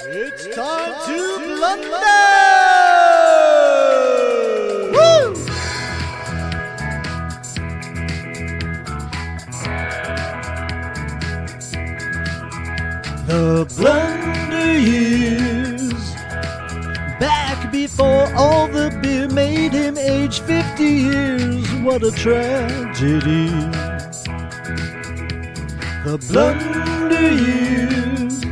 It's time to blunder! Woo! The blunder years, back before all the beer made him age 50 years. What a tragedy. The blunder years,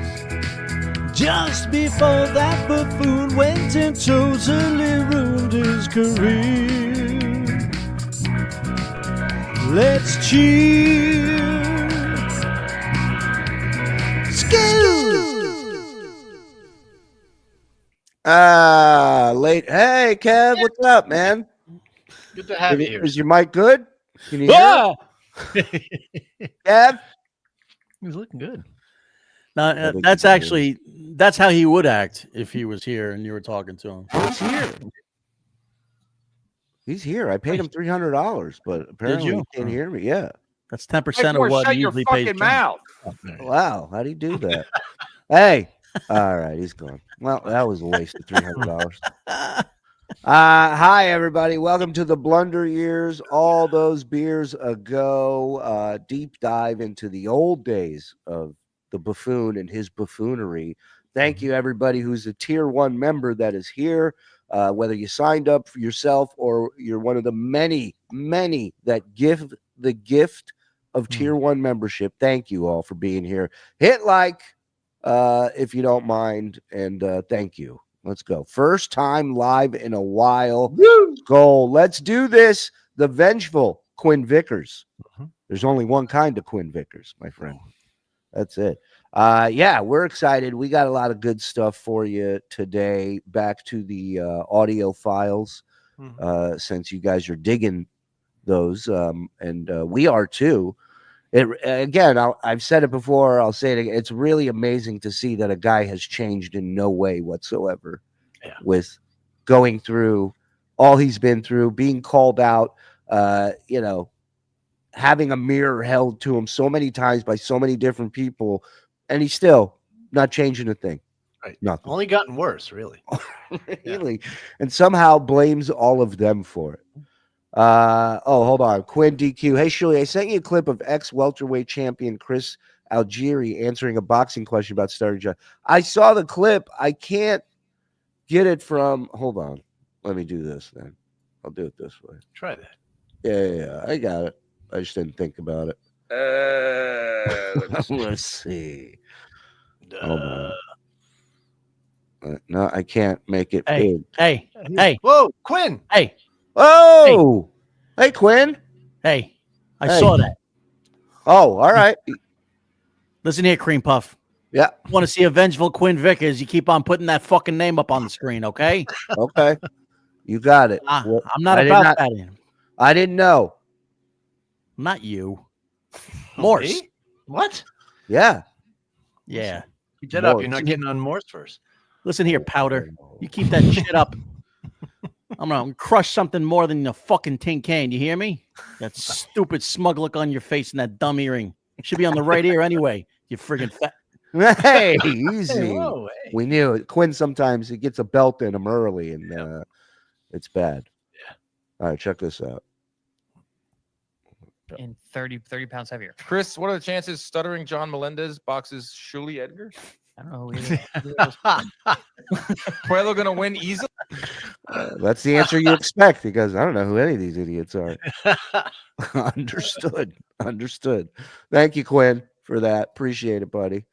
just before that buffoon went and totally ruined his career. Let's cheer. Late. Hey, Kev, what's up, man? Good to have you here. Is your mic good? Can you hear it? Kev? He was looking good. No, that's how he would act if he was here and you were talking to him. He's here. He's here. I paid him $300, but apparently he can't hear me. Yeah. That's 10% of what he usually pays. Shut your mouth. Wow. How do you do that? Hey. All right. He's gone. Well, that was a waste of $300. Hi, everybody. Welcome to the Blunder Years. All those beers ago. Deep dive into the old days of the buffoon and his buffoonery. Thank you, everybody who's a tier 1 member that is here. Whether you signed up for yourself or you're one of the many that give the gift of tier 1 membership. Thank you all for being here. Hit like if you don't mind, and thank you. Let's go. First time live in a while. Woo! Goal. Let's do this. The vengeful Quinn Vickers. There's only one kind of Quinn Vickers, my friend. That's it. Yeah, we're excited. We got a lot of good stuff for you today. Back to the audio files, since you guys are digging those, and we are too. I've said it before. I'll say it again. It's really amazing to see that a guy has changed in no way whatsoever. Yeah. With going through all he's been through, being called out, having a mirror held to him so many times by so many different people, and he's still not changing a thing. Right. Nothing. Only gotten worse, really. Really. Yeah. And somehow blames all of them for it. Hold on. Quinn DQ. Hey, Shuli, I sent you a clip of ex-welterweight champion Chris Algieri answering a boxing question about Stuttering John. I saw the clip. I can't get it from... Hold on. Let me do this then. I'll do it this way. Try that. Yeah. I got it. I just didn't think about it. Let's see. Hold on. No, I can't make it big. Hey. Whoa, Quinn. Hey. Oh, hey, Quinn. Hey, I saw that. Oh, all right. Listen here, Cream Puff. Yeah. Want to see a vengeful Quinn Vickers? You keep on putting that fucking name up on the screen, okay? Okay. You got it. I'm not about that. I didn't know. Not you. Morse. Me? What? Yeah. Yeah. Keep that up. You're not getting on Morse first. Listen here, Powder. You keep that shit up. I'm gonna crush something more than a fucking tin can. You hear me? That stupid smug look on your face and that dumb earring. It should be on the right ear anyway. You friggin' fat. Hey, easy. Hey, whoa, hey. We knew it. Quinn sometimes he gets a belt in him early, and it's bad. Yeah. All right, check this out. And 30 pounds heavier. Chris, what are the chances Stuttering John Melendez boxes Shuli Edgar? I don't know who he is. Pueblo going to win easily? That's the answer you expect, because I don't know who any of these idiots are. Understood. Thank you, Quinn, for that. Appreciate it, buddy.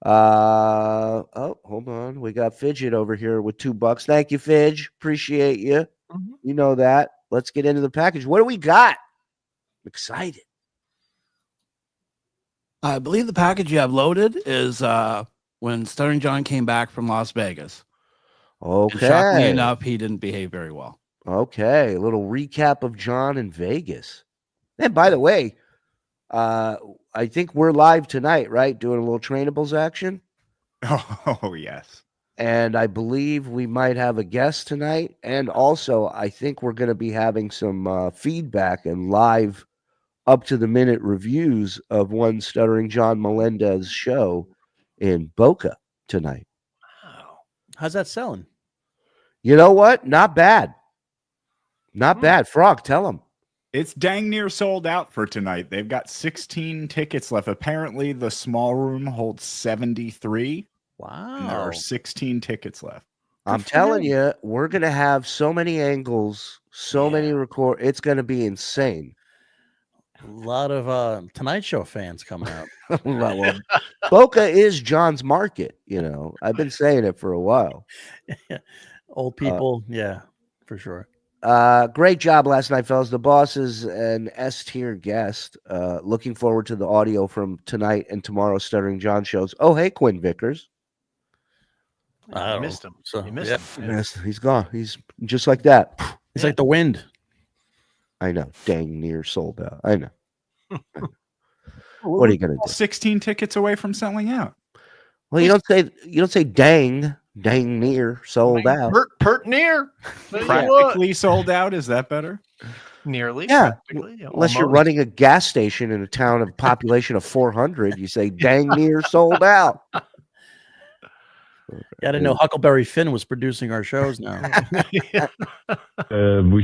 Hold on. We got Fidget over here with $2. Thank you, Fidge. Appreciate you. You know that. Let's get into the package. What do we got? I'm excited. I believe the package you have loaded is when Stuttering John came back from Las Vegas. Okay. And shockingly enough, he didn't behave very well. Okay. A little recap of John in Vegas. And by the way, I think we're live tonight, right? Doing a little trainables action. Oh, yes. And I believe we might have a guest tonight. And also, I think we're going to be having some feedback and live up-to-the-minute reviews of one Stuttering John Melendez show in Boca tonight. How's that selling? You know what? Not bad. Not bad. Frog, tell them. It's dang near sold out for tonight. They've got 16 tickets left. Apparently, the small room holds 73. Wow. And there are 16 tickets left. I'm telling you, we're going to have so many angles, so many record. It's going to be insane. A lot of Tonight Show fans coming out. Well, Boca is John's market. You know, I've been saying it for a while. Old people. Yeah, for sure. Great job last night, fellas. The boss is an S-tier guest. Looking forward to the audio from tonight and tomorrow's Stuttering John shows. Oh, hey, Quinn Vickers. I missed him. So, You missed him. Yes, he's gone. He's just like that. He's like the wind. I know. Dang near sold out. I know. What are you gonna do? 16 tickets away from selling out. Well, you don't say dang near sold out. Pert near. Practically sold out. Is that better? Nearly. Yeah. Practically, Unless you're almost. running a gas station in a town of population of 400, you say dang near sold out. Yeah, I didn't know Huckleberry Finn was producing our shows now. We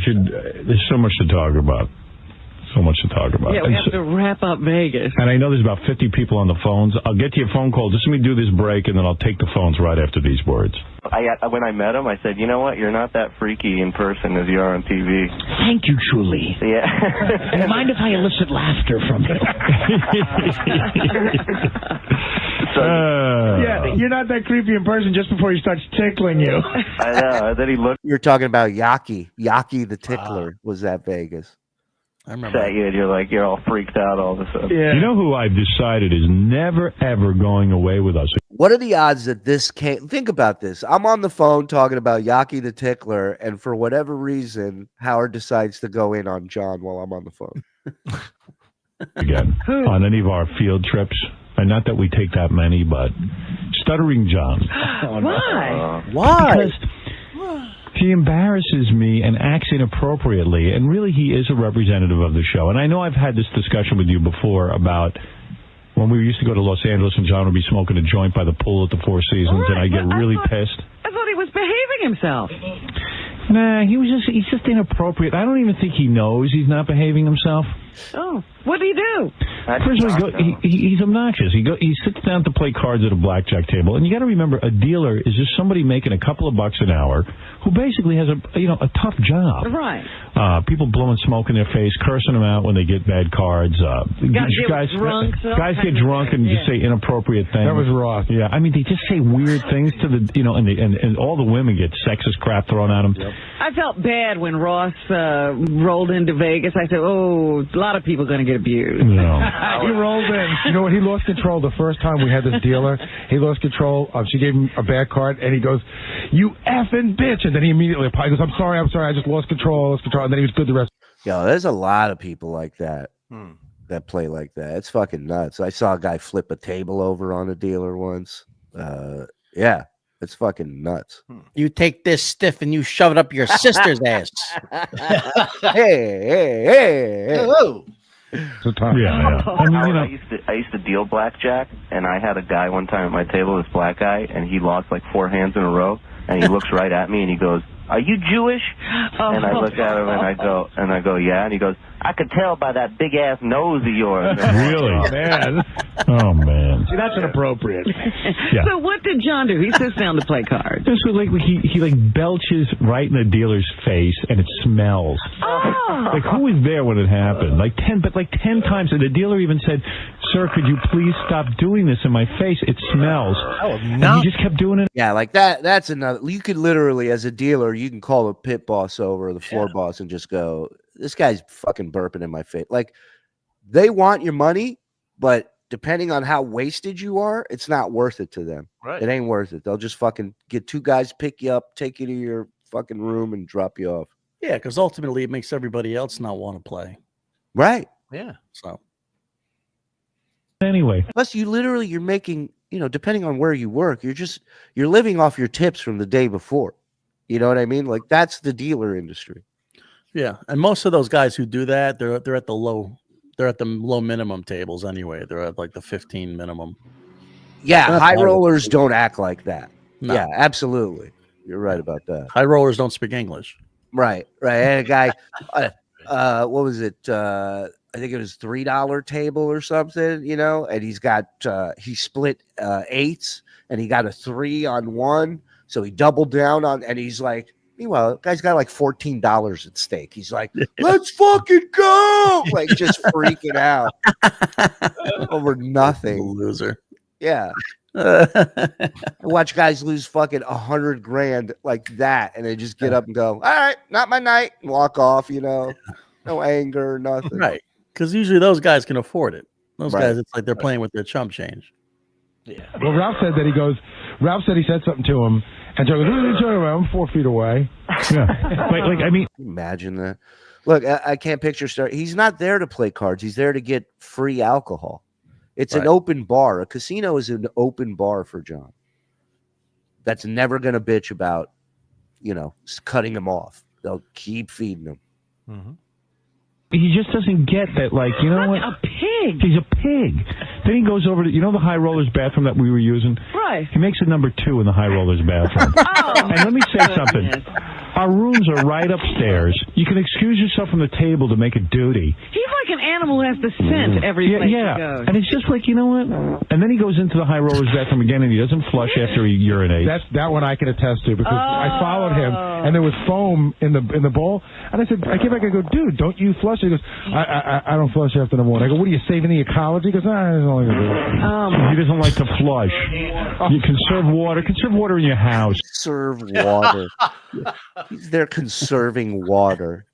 should. There's so much to talk about. So much to talk about. Yeah, we have to wrap up Vegas. And I know there's about 50 people on the phones. I'll get to your phone call. Just let me do this break, and then I'll take the phones right after these words. When I met him, I said, you know what? You're not that freaky in person as you are on TV. Thank you, Shuli. Yeah. Mind if I elicit laughter from you? Yeah, you're not that creepy in person just before he starts tickling you. I know. And then he looked You're talking about Yaki. Yaki the tickler was at Vegas. I remember. at you, and you're all freaked out all of a sudden. Yeah. You know who I've decided is never, ever going away with us? What are the odds that this can't? Think about this. I'm on the phone talking about Yaki the tickler, and for whatever reason, Howard decides to go in on John while I'm on the phone. Again, on any of our field trips. And not that we take that many, but Stuttering John. Why? Why? Because he embarrasses me and acts inappropriately, and really he is a representative of the show. And I know I've had this discussion with you before about when we used to go to Los Angeles and John would be smoking a joint by the pool at the Four Seasons, and I get really pissed. I thought he was behaving himself. Nah, he's just inappropriate. I don't even think he knows he's not behaving himself. Oh, what did he do? First of all, he's obnoxious. He sits down to play cards at a blackjack table, and you got to remember, a dealer is just somebody making a couple of bucks an hour who basically has a tough job. Right. People blowing smoke in their face, cursing them out when they get bad cards. Guys get drunk and just say inappropriate things. That was Ross. Yeah, I mean, they just say weird things to the, and all the women get sexist crap thrown at them. Yep. I felt bad when Ross rolled into Vegas. I said, oh, a lot of people are going to get abused. No. He rolled in. You know what? He lost control the first time we had this dealer. He lost control. She gave him a bad card, and he goes, "You effing bitch!" And then he immediately he goes, I'm sorry. I just lost control. And then he was good the rest. Yo, there's a lot of people like that that play like that. It's fucking nuts. I saw a guy flip a table over on a dealer once. Yeah, it's fucking nuts. You take this stiff and you shove it up your sister's ass. Hey. Hello. Yeah. I mean, I used to deal blackjack, and I had a guy one time at my table, this black guy, and he lost like 4 hands in a row, and he looks right at me and he goes, "Are you Jewish?" And I look at him and I go, "Yeah." And he goes, "I could tell by that big ass nose of yours." Really? Man. Oh, man. See, that's inappropriate. Yeah. So what did John do? He sits down to play cards. This was like he belches right in the dealer's face, and it smells. Oh. Like, who was there when it happened? Like 10 times. And the dealer even said, "Sir, could you please stop doing this in my face? It smells." And he just kept doing it. Yeah, like that. That's another. You could literally, as a dealer, you can call the pit boss over, or the floor boss, and just go, "This guy's fucking burping in my face." Like, they want your money, but depending on how wasted you are, it's not worth it to them. Right. It ain't worth it. They'll just fucking get 2 guys, pick you up, take you to your fucking room, and drop you off. Yeah, because ultimately it makes everybody else not want to play. Right. Yeah. So Anyway. Plus, you're making, depending on where you work, you're living off your tips from the day before. You know what I mean? Like, that's the dealer industry. yeah, and most of those guys who do that, they're at the low minimum tables anyway. They're at like the 15 minimum. Yeah, That's high how I would rollers don't act like that. No. Yeah, absolutely. You're right about that. High rollers don't speak English. Right. And a guy, what was it? I think it was $3 table or something, and he's got, he split eights and he got a 3 on one. So he doubled down on, and he's like, meanwhile, the guy's got like $14 at stake. He's like, let's fucking go. Like just freaking out over nothing. Loser. Yeah. I watch guys lose fucking $100,000 like that, and they just get up and go, all right, not my night, and walk off, no anger, nothing. Right. Because usually those guys can afford it. Those Right. guys, it's like they're playing with their chump change. Yeah. Well, Ralph said he said something to him, and Joe goes, what are you talking about? I'm 4 feet away. Yeah. I mean, Imagine that. Look, I can't picture he's not there to play cards. He's there to get free alcohol. It's an open bar. A casino is an open bar for John. That's never going to bitch about, cutting him off. They'll keep feeding him. Mm-hmm. he just doesn't get that, like, you know what? A pig. He's a pig. Then he goes over to, the high rollers bathroom that we were using? Right. He makes it number 2 in the high rollers bathroom. And let me say something. Our rooms are right upstairs. You can excuse yourself from the table to make a duty. He's like an animal who has to scent every place he goes. And it's just like, you know what? And then he goes into the high rollers bathroom again, and he doesn't flush after he urinates. That one I can attest to, because I followed him, and there was foam in the bowl, and I said, I came back, I go, dude, don't you flush? He goes, I don't flush after the morning. I go, what are you, saving the ecology? He goes, I don't like to do it. He doesn't like to flush. You conserve water. Conserve water in your house. Conserve water. They're conserving water.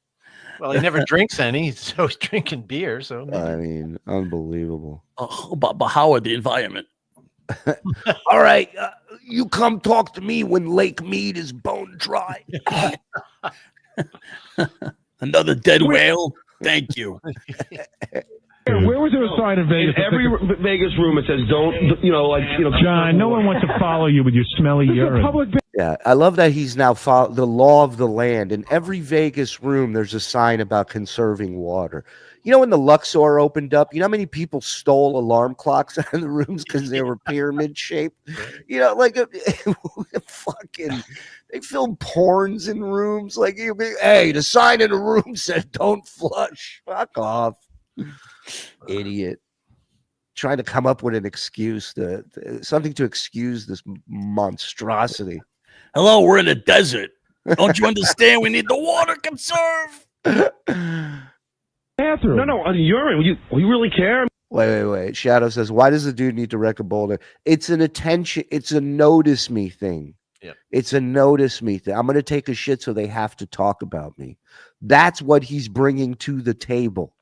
Well, he never drinks any, so he's drinking beer. So I mean, unbelievable. But how are the environment? All right, you come talk to me when Lake Mead is bone dry. Another dead whale? Thank you. Where was there a sign in Vegas? In every Vegas room, it says, John, no one wants to follow you with your smelly urine. Yeah, I love that he's now the law of the land. In every Vegas room, there's a sign about conserving water. When the Luxor opened up, how many people stole alarm clocks out of the rooms because they were pyramid shaped? Like fucking, they film porns in rooms. Like, hey, the sign in the room said don't flush. Fuck off. Idiot. Trying to come up with an excuse, something to excuse this monstrosity. Hello, we're in a desert. Don't you understand? We need the water conserve. Bathroom. No, on urine. You really care? Wait. Shadow says, why does the dude need to wreck a boulder? It's an attention. It's a notice me thing. Yep. It's a notice me thing. I'm going to take a shit so they have to talk about me. That's what he's bringing to the table.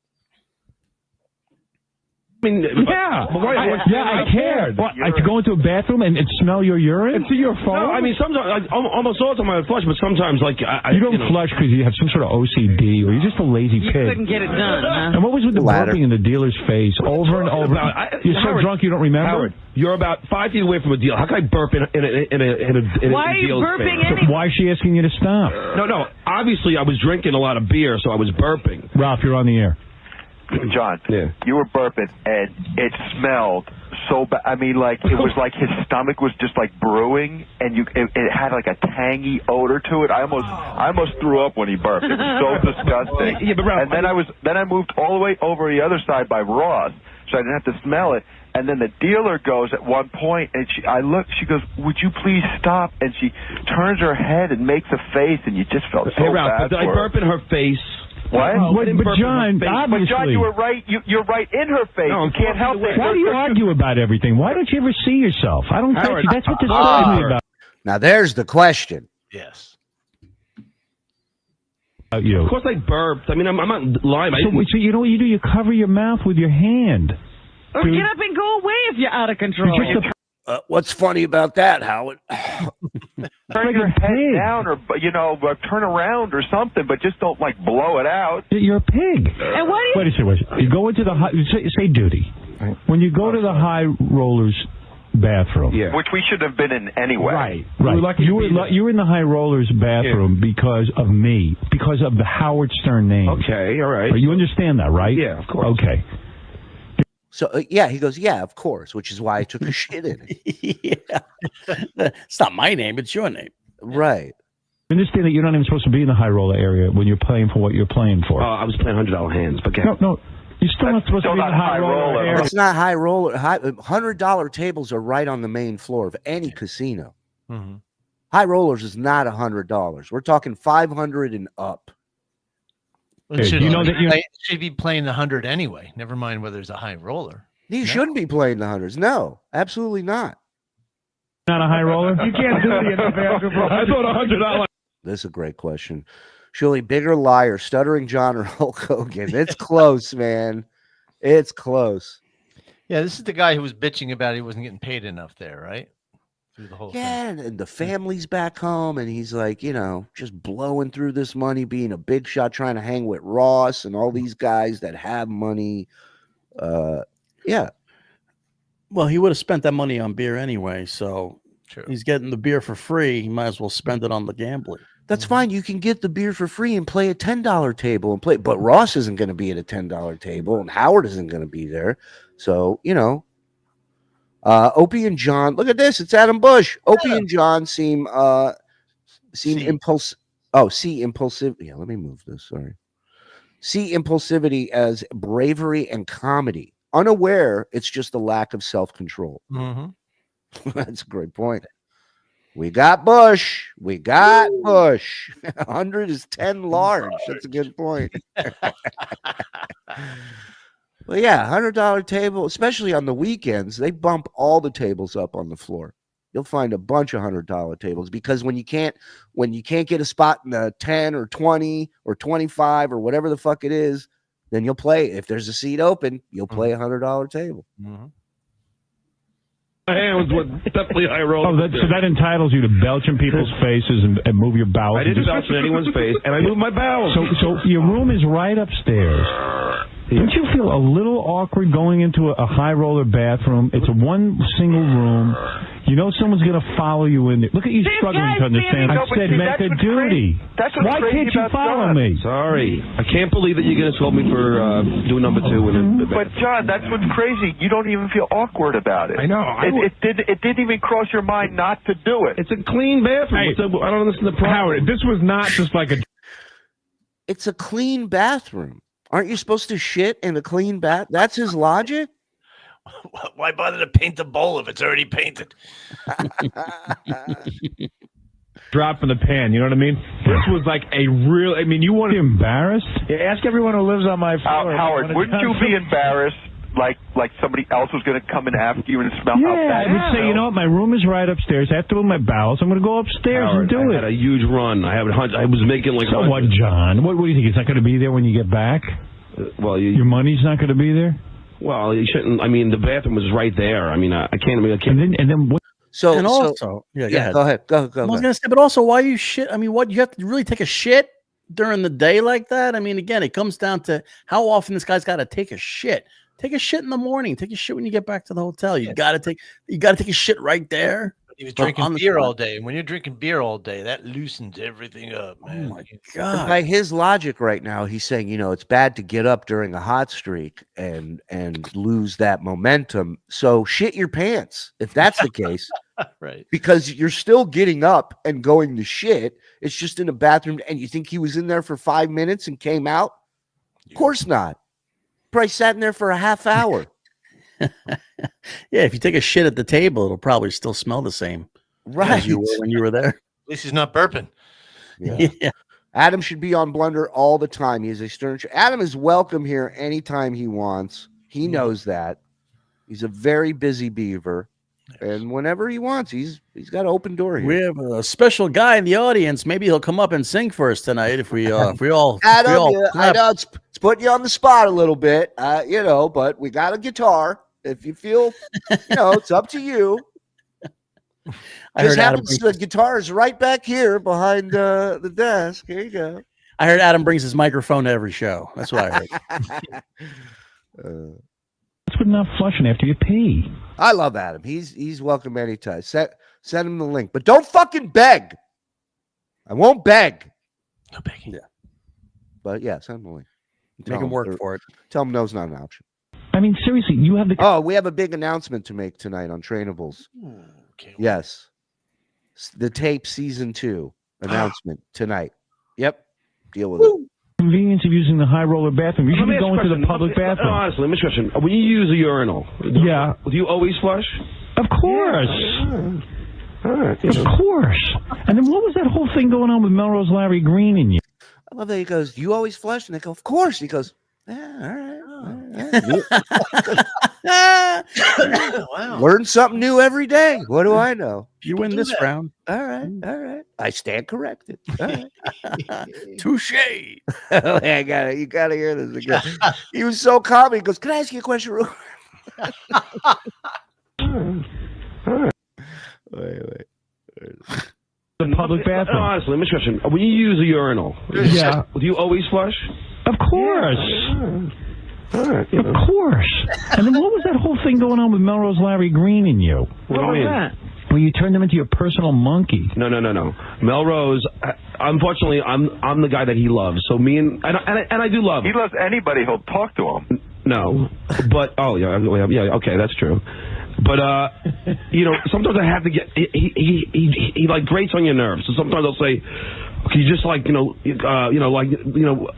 I mean, I cared. What, to go into a bathroom and smell your urine? Into your phone? No, I mean, sometimes, almost all the time I flush, but sometimes, you don't flush because you have some sort of OCD, or you're just a lazy You pig. couldn't get it done, huh? And what was with the burping in the dealer's face over and over? You're so drunk you don't remember? Howard, you're about 5 feet away from a deal. How can I burp in a Why are you burping So why is she asking you to stop? No. Obviously, I was drinking a lot of beer, so I was burping. Ralph, you're on the air. John, you were burping, and it smelled so bad. I mean, like, it was like his stomach was just like brewing, and it had like a tangy odor to it. I almost threw up when he burped. It was so disgusting. Yeah, but Ralph, and then I moved all the way over the other side by Ross, so I didn't have to smell it. And then the dealer goes at one point, and she goes, would you please stop? And she turns her head and makes a face, and you just felt so Ralph, bad did I burp in her face? What? But John, obviously. But John, you were right. You're right in her face. No, you can't help it. Why do you argue about everything? Why don't you ever see yourself? I don't get you. That's what disturbs me about Now, there's the question. yes. you. Of course I burped. I mean, I'm not lying. So you know what you do? You cover your mouth with your hand. Or get up and go away if you're out of control. What's funny about that, Howard? Turn your head down, or turn around or something, but just don't blow it out. You're a pig. And what do Wait a second. You go into the say duty. When you go to the high rollers bathroom, Which we should have been in anyway. Right. You were in the high rollers bathroom because of me, because of the Howard Stern name. Okay, all right. You understand that, right? Yeah, of course. Okay. So yeah, he goes, yeah, of course, which is why I took a shit in it. Yeah. It's not my name, it's your name. Right. Understand that you're not even supposed to be in the high roller area when you're playing for what you're playing for. I was playing $100 hands, but no, you're still not supposed to be in the high roller area. It's not high roller. $100 tables are right on the main floor of any casino. Mm-hmm. High rollers is not $100. We're talking 500 and up. Well, should be playing the 100 anyway. Never mind whether there's a high roller. You shouldn't be playing the hundreds. No, absolutely not. Not a high roller? You can't do the basketball. I thought $100. This is a great question. Shuli, bigger liar, Stuttering John or Hulk Hogan? It's close, man. It's close. Yeah, this is the guy who was bitching about he wasn't getting paid enough there, right? Through the whole thing. And the family's back home, and he's like, just blowing through this money, being a big shot, trying to hang with Ross and all these guys that have money. Yeah. Well, he would have spent that money on beer anyway, so True. He's getting the beer for free. He might as well spend it on the gambling. That's fine. You can get the beer for free and play a $10 table and play. But Ross isn't going to be at a $10 table, and Howard isn't going to be there. So, Opie and John. Look at this. It's Adam Bush. Opie and John seem impulsive. Oh, see impulsivity. Yeah, let me move this. Sorry. See impulsivity as bravery and comedy. Unaware, it's just a lack of self-control. Mm-hmm. That's a great point. We got Bush. 100 is 10 large. That's a good point. Well, yeah, $100 table, especially on the weekends, they bump all the tables up on the floor. You'll find a bunch of $100 tables because when you can't get a spot in the 10 or 20 or 25 or whatever the fuck it is, then you'll play. If there's a seat open, you'll play $100 table. Mm-hmm. Hands was definitely high roll. So that entitles you to belch in people's faces and move your bowels. I didn't belch in anyone's face, and I moved my bowels. So your room is right upstairs. Don't you feel a little awkward going into a high roller bathroom? It's a one single room. You know someone's going to follow you in there. Look at you struggling to understand. I said make a duty. Why can't you follow me? Sorry. I can't believe that you're going to scold me for doing number two. But, John, that's what's crazy. You don't even feel awkward about it. I know. It didn't even cross your mind not to do it. It's a clean bathroom. Hey, I don't understand the problem. Howard, this was not just like a... It's a clean bathroom. Aren't you supposed to shit in a clean bath? That's his logic? Why bother to paint the bowl if it's already painted? Drop from the pan, you know what I mean? This was like a real... I mean, you want to be embarrassed? Yeah, ask everyone who lives on my floor. Howard, wouldn't you be embarrassed like somebody else was going to come in after you and smell how bad? I would say, you know what, my room is right upstairs. I have to move my bowels. I'm going to go upstairs and do I had a huge run. I was making like... So what, John? What do you think? It's not going to be there when you get back? Well, your money's not going to be there? Well, you shouldn't. I mean, the bathroom was right there. I mean, I can't. And then what? So Go ahead. Go. I was going to say, but also, why you shit? I mean, what, you have to really take a shit during the day like that? I mean, again, it comes down to how often this guy's got to take a shit. Take a shit in the morning. Take a shit when you get back to the hotel. You got to take a shit right there. He was drinking beer all day. And when you're drinking beer all day, that loosens everything up, man. Oh my God. And by his logic right now, he's saying, it's bad to get up during a hot streak and lose that momentum. So shit your pants if that's the case. Right. Because you're still getting up and going to shit. It's just in a bathroom. And you think he was in there for 5 minutes and came out? Of course not. Probably sat in there for a half hour. Yeah, if you take a shit at the table, it'll probably still smell the same, right? As you were when you were there. At least he's not burping. Yeah. Adam should be on Blunder all the time. He's a stern. Adam is welcome here anytime he wants. He knows that. He's a very busy beaver, and whenever he wants, he's got an open door here. We have a special guy in the audience. Maybe he'll come up and sing for us tonight if we all. Adam, I know it's putting you on the spot a little bit, but we got a guitar. If you feel, it's up to you. The guitar is right back here behind the desk. Here you go. I heard Adam brings his microphone to every show. That's what I heard. That's not flushing after you pee. I love Adam. He's welcome anytime. Send him the link, but don't fucking beg. I won't beg. No begging. Yeah, but yeah, send him the link. Make him work for it. Tell him no's not an option. I mean, seriously, you have the. Oh, we have a big announcement to make tonight on Trainables. Yes. The tape season 2 announcement tonight. Yep. Deal with it. Convenience of using the high roller bathroom. You should be going to the public bathroom. Honestly, let me ask you a question. When you use a urinal, Yeah. do you always flush? Of course. All right. Of course. And then what was that whole thing going on with Melrose Larry Green and you? I love that he goes, "Do you always flush?" And they go, "Of course." He goes, "Yeah, all right." Wow. Learn something new every day. What do I know? You win this round. All right, all right. I stand corrected. All right. Touche. Oh, I got it. You got to hear this again. He was so calm. He goes, "Can I ask you a question?" Wait. The public bathroom. Honestly, let me ask you a question. When you use a urinal, Yeah. do you always flush? Of course. All right. Of course. And then what was that whole thing going on with Melrose Larry Green and you? What do you mean? that? Where you turned him into your personal monkey. No. Melrose, unfortunately, I'm the guy that he loves. So me and I do love him. He loves anybody who'll talk to him. No, but yeah, okay, that's true. But sometimes I have to get he like grates on your nerves. So sometimes I'll say, "Can you just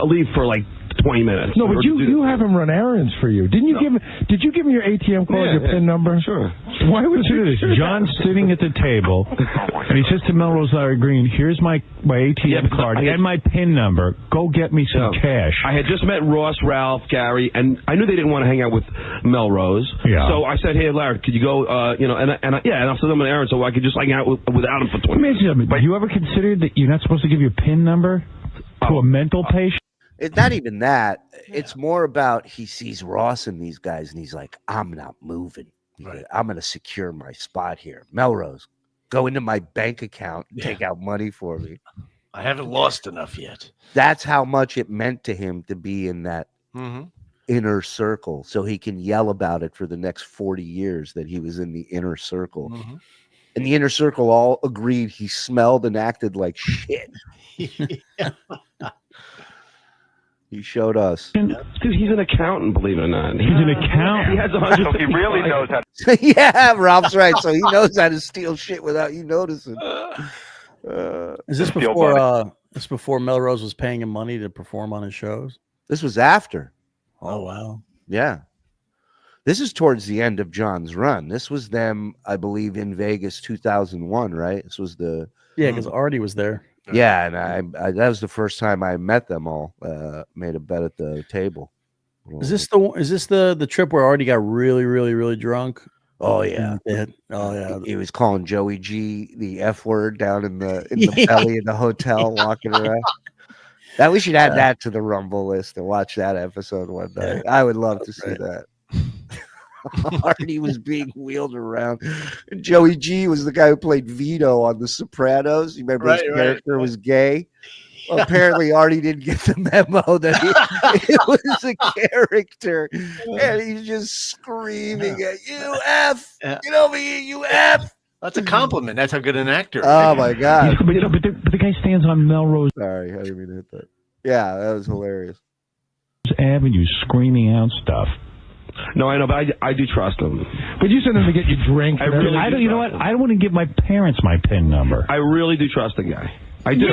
leave for like 20 minutes?" No, but you have him run errands for you. Didn't you give him? Did you give him your ATM card, your PIN number? Sure. Why would you do this? John's sitting at the table, and he says to Melrose Larry Green, "Here's my ATM card and my PIN number. Go get me some cash." I had just met Ross, Ralph, Gary, and I knew they didn't want to hang out with Melrose. Yeah. So I said, "Hey, Larry, could you go? And I'll send them an errand so I could just hang out without him for 20 minutes." But you ever considered that you're not supposed to give your PIN number to a mental patient? It's not even that. It's more about he sees Ross and these guys, and he's like, "I'm not moving. Right. I'm going to secure my spot here. Melrose, go into my bank account and take out money for me." I haven't lost enough yet. That's how much it meant to him to be in that inner circle, so he can yell about it for the next 40 years that he was in the inner circle. And the inner circle all agreed he smelled and acted like shit. He showed us. Dude, he's an accountant, believe it or not. He's an accountant. He has So he really knows how to. Yeah, Ralph's right. So he knows how to steal shit without you noticing. Is this before Melrose was paying him money to perform on his shows? This was after. Oh, wow. Yeah. This is towards the end of John's run. This was them, I believe, in Vegas 2001, right? This was the... Yeah, because Artie was there. Yeah, and I that was the first time I met them all. Made a bet at the table. Is this the trip where Artie got really, really, really drunk? Oh yeah. He was calling Joey G the F word down in the belly of the hotel, walking around. That we should add that to the Rumble list and watch that episode one night. I would love to see that. Artie was being wheeled around. And Joey G was the guy who played Vito on The Sopranos. You remember his character was gay? Well, apparently Artie didn't get the memo that it was a character. And he's just screaming at you F. Get over here, you F. That's a compliment. That's how good an actor. Oh my God. But the guy stands on Melrose. Sorry, I didn't mean to hit that. Yeah, that was hilarious. Avenue screaming out stuff. No, I know, but I do trust him. But you sent him to get you drinks. I don't. You know what? I don't want to give my parents my PIN number. I really do trust the guy. I do.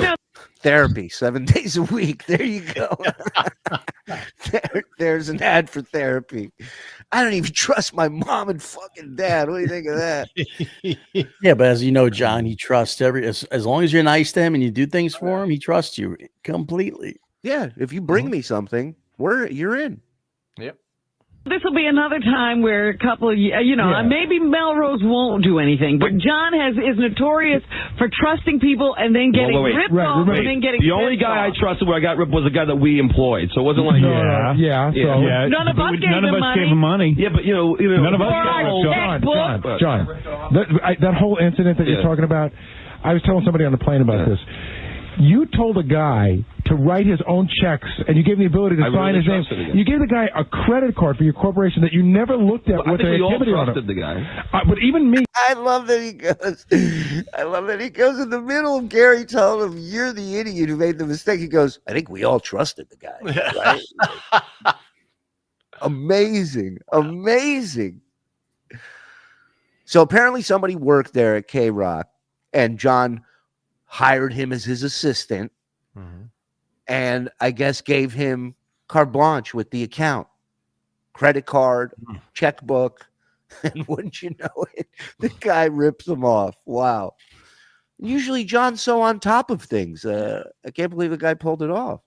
Therapy 7 days a week. There you go. There's an ad for therapy. I don't even trust my mom and fucking dad. What do you think of that? Yeah, but as you know, John, he trusts as long as you're nice to him and you do things for him, he trusts you completely. Yeah, if you bring me something, you're in. Yep. This will be another time where a couple of maybe Melrose won't do anything, but John is notorious for trusting people and then getting ripped off and then getting. The only guy I trusted where I got ripped was the guy that we employed, so it wasn't like none of us gave him money. Yeah, but none of us. John, that whole incident that you're talking about, I was telling somebody on the plane about this. You told a guy to write his own checks, and you gave him the ability to sign his name. You gave the guy a credit card for your corporation that you never looked at with the activity on it. The guy. But even me. I love that he goes. I love that he goes in the middle of Gary telling him, "You're the idiot who made the mistake." He goes, "I think we all trusted the guy." Right? Amazing. So apparently somebody worked there at K-Rock, and John hired him as his assistant, and I guess gave him carte blanche with the account, credit card, checkbook, and wouldn't you know it, the guy rips him off. Wow. Usually John's so on top of things. I can't believe the guy pulled it off.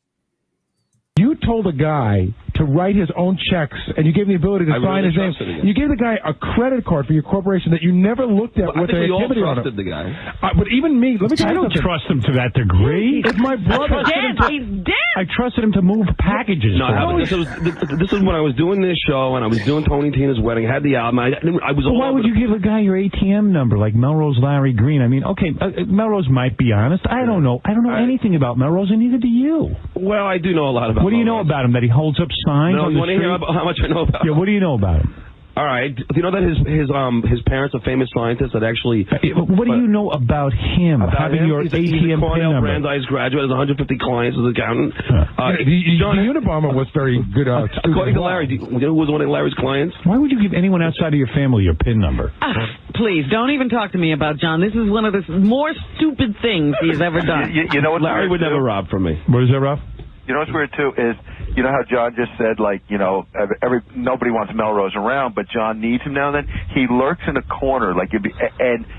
You told a guy to write his own checks, and you gave him the ability to sign his name. You gave the guy a credit card for your corporation that you never looked at with the activity on it. The guy. But even me, let me tell I you don't something. trust him to that degree. It's my brother. He's dead. I trusted him to move packages. No, this is when I was doing this show, and I was doing Tony and Tina's wedding. I had the album. I was. Well, why would you give a guy your ATM number like Melrose Larry Green? I mean, okay, Melrose might be honest. I don't know. I don't know anything about Melrose, and neither do you. Well, I do know a lot about. What do you know about him? That he holds up signs on the you want to street? hear about how much I know about him? Yeah, what do you know about him? All right. Do you know that his parents are famous scientists that actually... What do you know about him? Having your he's ATM a Cornell number. Brandeis graduate, has 150 clients as an accountant. John Unabomber was very good. According to Larry, do you know who was one of Larry's clients? Why would you give anyone outside of your family your PIN number? Please, don't even talk to me about John. This is one of the more stupid things he's ever done. You know what? Larry would never rob from me. What is that, Ralph? You know what's weird too is, you know how John just said, like, you know, nobody wants Melrose around, but John needs him now and then. He lurks in a corner, like in case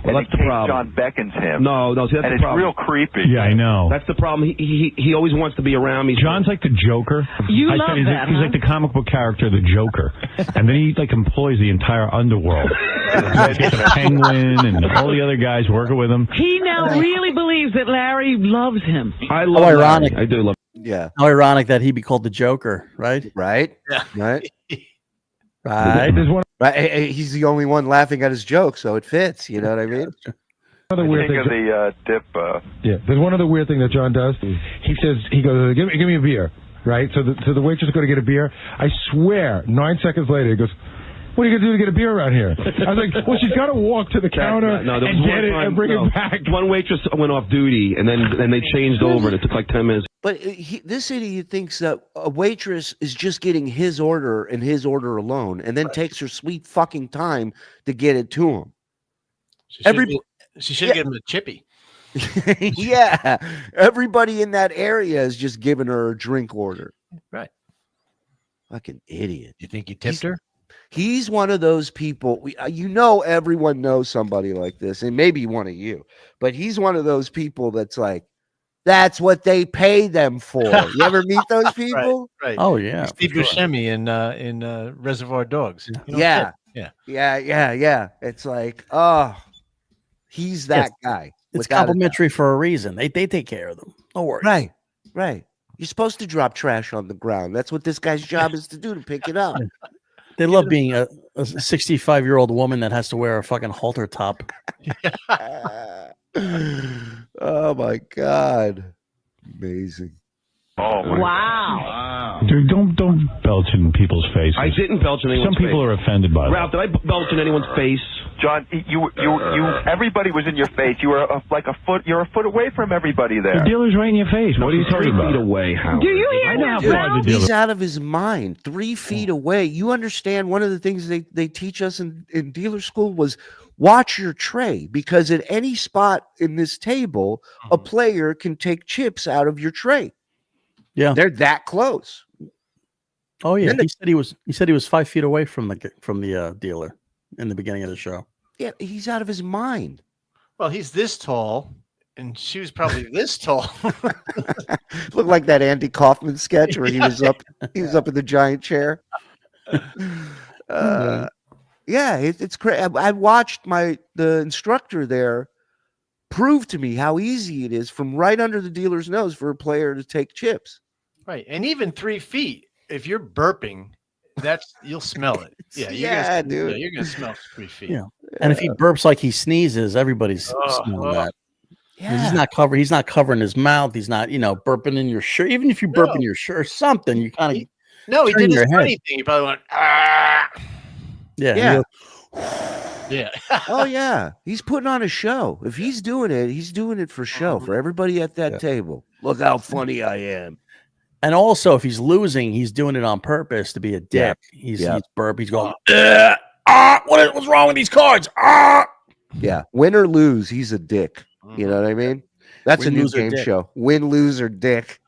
John beckons him. No, see, that's and the it's problem. real creepy. Yeah, I know. That's the problem. He always wants to be around me. John's like the Joker. You love he's that, he's like the comic book character, the Joker, and then he like employs the entire underworld. The Penguin and all the other guys working with him. He now really believes that Larry loves him. I love ironic. Larry. I do love. Yeah. How ironic that he be called the Joker, right? Right? Yeah. Right? Right. There's one Right. He's the only one laughing at his joke, so it fits. You know what I mean? other weird Think thing. of the dip. Yeah, there's one other weird thing that John does. He goes, give me a beer, right? So the waitress is going to get a beer. I swear, 9 seconds later, he goes, what are you going to do to get a beer around here? I was like, well, she's got to walk to the counter and get it and bring it back. One waitress went off duty, and then they changed over, and it took like 10 minutes. But this idiot thinks that a waitress is just getting his order and his order alone, and then takes her sweet fucking time to get it to him. She should give him a chippy. Yeah, everybody in that area is just giving her a drink order. Right. Fucking idiot. You think you tipped her? He's one of those people. You know, everyone knows somebody like this, and maybe one of you. But he's one of those people that's like, that's what they pay them for. You ever meet those people? Right. Oh yeah. Steve Buscemi in Reservoir Dogs. You know, Yeah. Yeah. It's like, oh, he's that guy. It's complimentary for a reason. They take care of them. No worries. Right. You're supposed to drop trash on the ground. That's what this guy's job is to do, to pick it up. They love being a 65-year-old woman that has to wear a fucking halter top. Oh my God. Amazing. Oh my Wow. Dude, don't belch in people's faces. I didn't belch in anyone's face. Some people are offended by Ralph, that. did I belch in anyone's face? John, you everybody was in your face. You were like a foot. You're a foot away from everybody there. The dealer's right in your face. What are you talking 3 about? feet away, Howard. Do you hear that, Ralph? He's out of his mind. 3 feet away. You understand one of the things they teach us in dealer school was watch your tray, because at any spot in this table, a player can take chips out of your tray. Yeah. They're that close. Oh yeah. He said he was 5 feet away from the dealer in the beginning of the show. Yeah, he's out of his mind. Well, he's this tall, and she was probably this tall. Looked like that Andy Kaufman sketch where he was up in the giant chair. Yeah, it's crazy. I watched the instructor there prove to me how easy it is from right under the dealer's nose for a player to take chips. Right, and even 3 feet. If you're burping, you'll smell it. Yeah, dude. You're gonna smell 3 feet. Yeah. And if he burps like he sneezes, everybody's smelling that. Yeah. He's not covering his mouth. He's not, burping in your shirt. Even if you burp in your shirt or something, you kind of he did his funny thing. He probably went, ah. Yeah. Yeah. Oh yeah. He's putting on a show. If he's doing it for show, for everybody at that table. Look how funny I am. And also, if he's losing, he's doing it on purpose to be a dick. He's burp. He's going, what's wrong with these cards? Yeah, win or lose, he's a dick. You know what I mean? That's Win, a new lose, or game dick. show. Win, lose, or dick.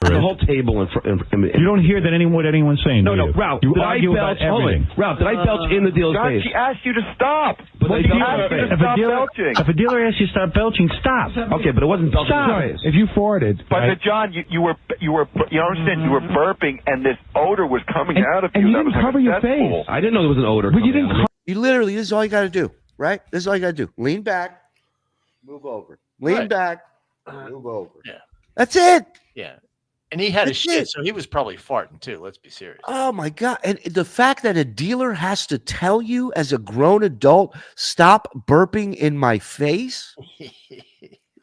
The whole table You don't hear that what anyone's saying. No, do you? Ralph. You Did I argue about belch? Hold everything. on. Ralph, did I belch in the dealer's John, face? she asked you to stop. But She asked you to stop belching. If a dealer asks you to stop belching, stop. Okay, but it wasn't belching in Stop. his face. If you farted, But right, John, you understand? You were burping, and this odor was coming out of you. and you That didn't was like cover a your cesspool. face. I didn't know there was an odor. But you coming didn't out of You literally, this is all you got to do, right? This is all you got to do. Lean back, move over. Lean back, move over. Yeah. That's it. Yeah. And he had his That's shit, it. so he was probably farting too. Let's be serious. Oh my God. And the fact that a dealer has to tell you as a grown adult, stop burping in my face.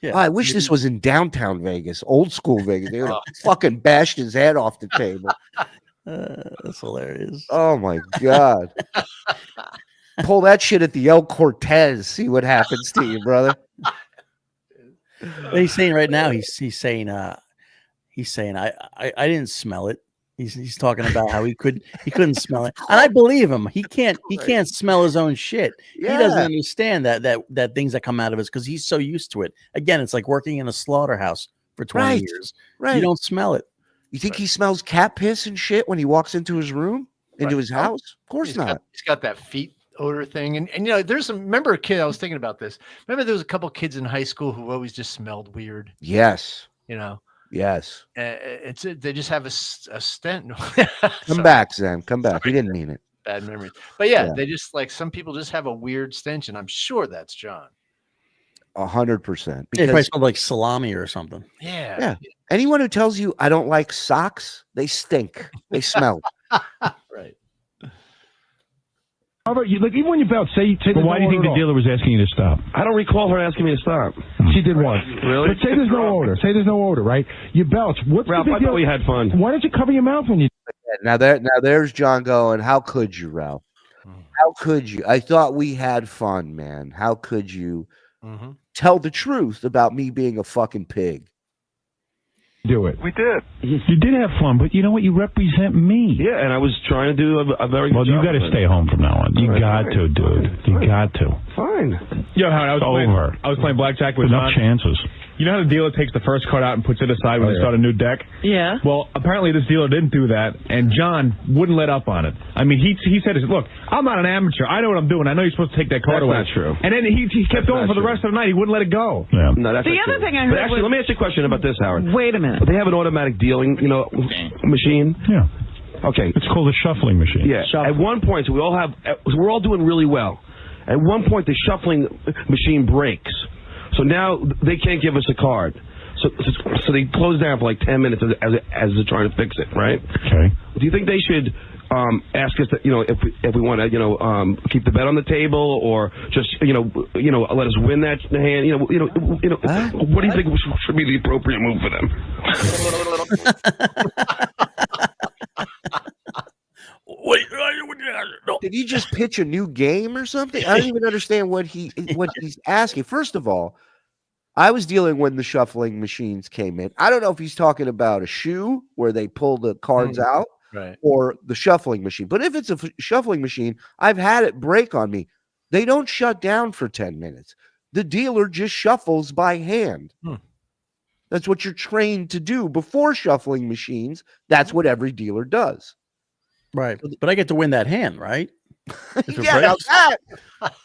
Yeah. Oh, I wish this was in downtown Vegas, old school Vegas. They would have fucking bashed his head off the table. That's hilarious. Oh my God. Pull that shit at the El Cortez. See what happens to you, brother. He's saying right now, he's saying I didn't smell it. He's talking about how he couldn't smell it. And I believe him. He can't smell his own shit. Yeah. He doesn't understand that things that come out of us because he's so used to it. Again, it's like working in a slaughterhouse for 20 years. Right. You don't smell it. You think he smells cat piss and shit when he walks into his room, into his house? Of course not. He's got that feet odor thing. And you know, remember a kid, I was thinking about this. Remember there was a couple kids in high school who always just smelled weird. Yes. You know? Yes. They just have a stent. Come back, Zen. Come back. He didn't mean it. Bad memories. But yeah, they just like some people just have a weird stench, and I'm sure that's John. 100%. It probably smelled like salami or something. Yeah. Anyone who tells you I don't like socks, they stink. They smell. Right. How about you? Like even when you belch, say But why do you think the dealer was asking you to stop? I don't recall her asking me to stop. She did once. Really? But say there's no odor. Say there's no odor, right? You belch. What's Ralph, the I big deal? thought we had fun. Why don't you cover your mouth when you? Now there's John going, how could you, Ralph? How could you? I thought we had fun, man. How could you tell the truth about me being a fucking pig? Do it. We did. You did have fun, but you know what? You represent me. Yeah, and I was trying to do a very Well, good you job got to of it. stay home from now on. You got to, dude. You got to. Fine. Yo, Howard, I was playing blackjack with Enough John. chances. You know how the dealer takes the first card out and puts it aside when they start a new deck? Yeah. Well, apparently this dealer didn't do that, and John wouldn't let up on it. I mean, he said, look, I'm not an amateur. I know what I'm doing. I know you're supposed to take that card That's away. not true. And then he kept going for the rest of the night. He wouldn't let it go. Yeah. No, that's The not other true. thing I But heard actually, was- let me ask you a question about this, Howard. Wait a minute. They have an automatic dealing, machine. Yeah. Okay. It's called a shuffling machine. Yeah. At one point, so we're all doing really well. At one point, the shuffling machine breaks. So now they can't give us a card. So they close down for like 10 minutes as they're trying to fix it, right? Okay. Do you think they should ask us that, if we want to, keep the bet on the table, or just, let us win that hand? What do you think should be the appropriate move for them? Did he just pitch a new game or something? I don't even understand what he's asking. First of all, I was dealing when the shuffling machines came in. I don't know if he's talking about a shoe where they pull the cards out, right, or the shuffling machine. But if it's a shuffling machine, I've had it break on me. They don't shut down for 10 minutes. The dealer just shuffles by hand. That's what you're trained to do before shuffling machines. That's what every dealer does. Right. But I get to win that hand, right? Yeah,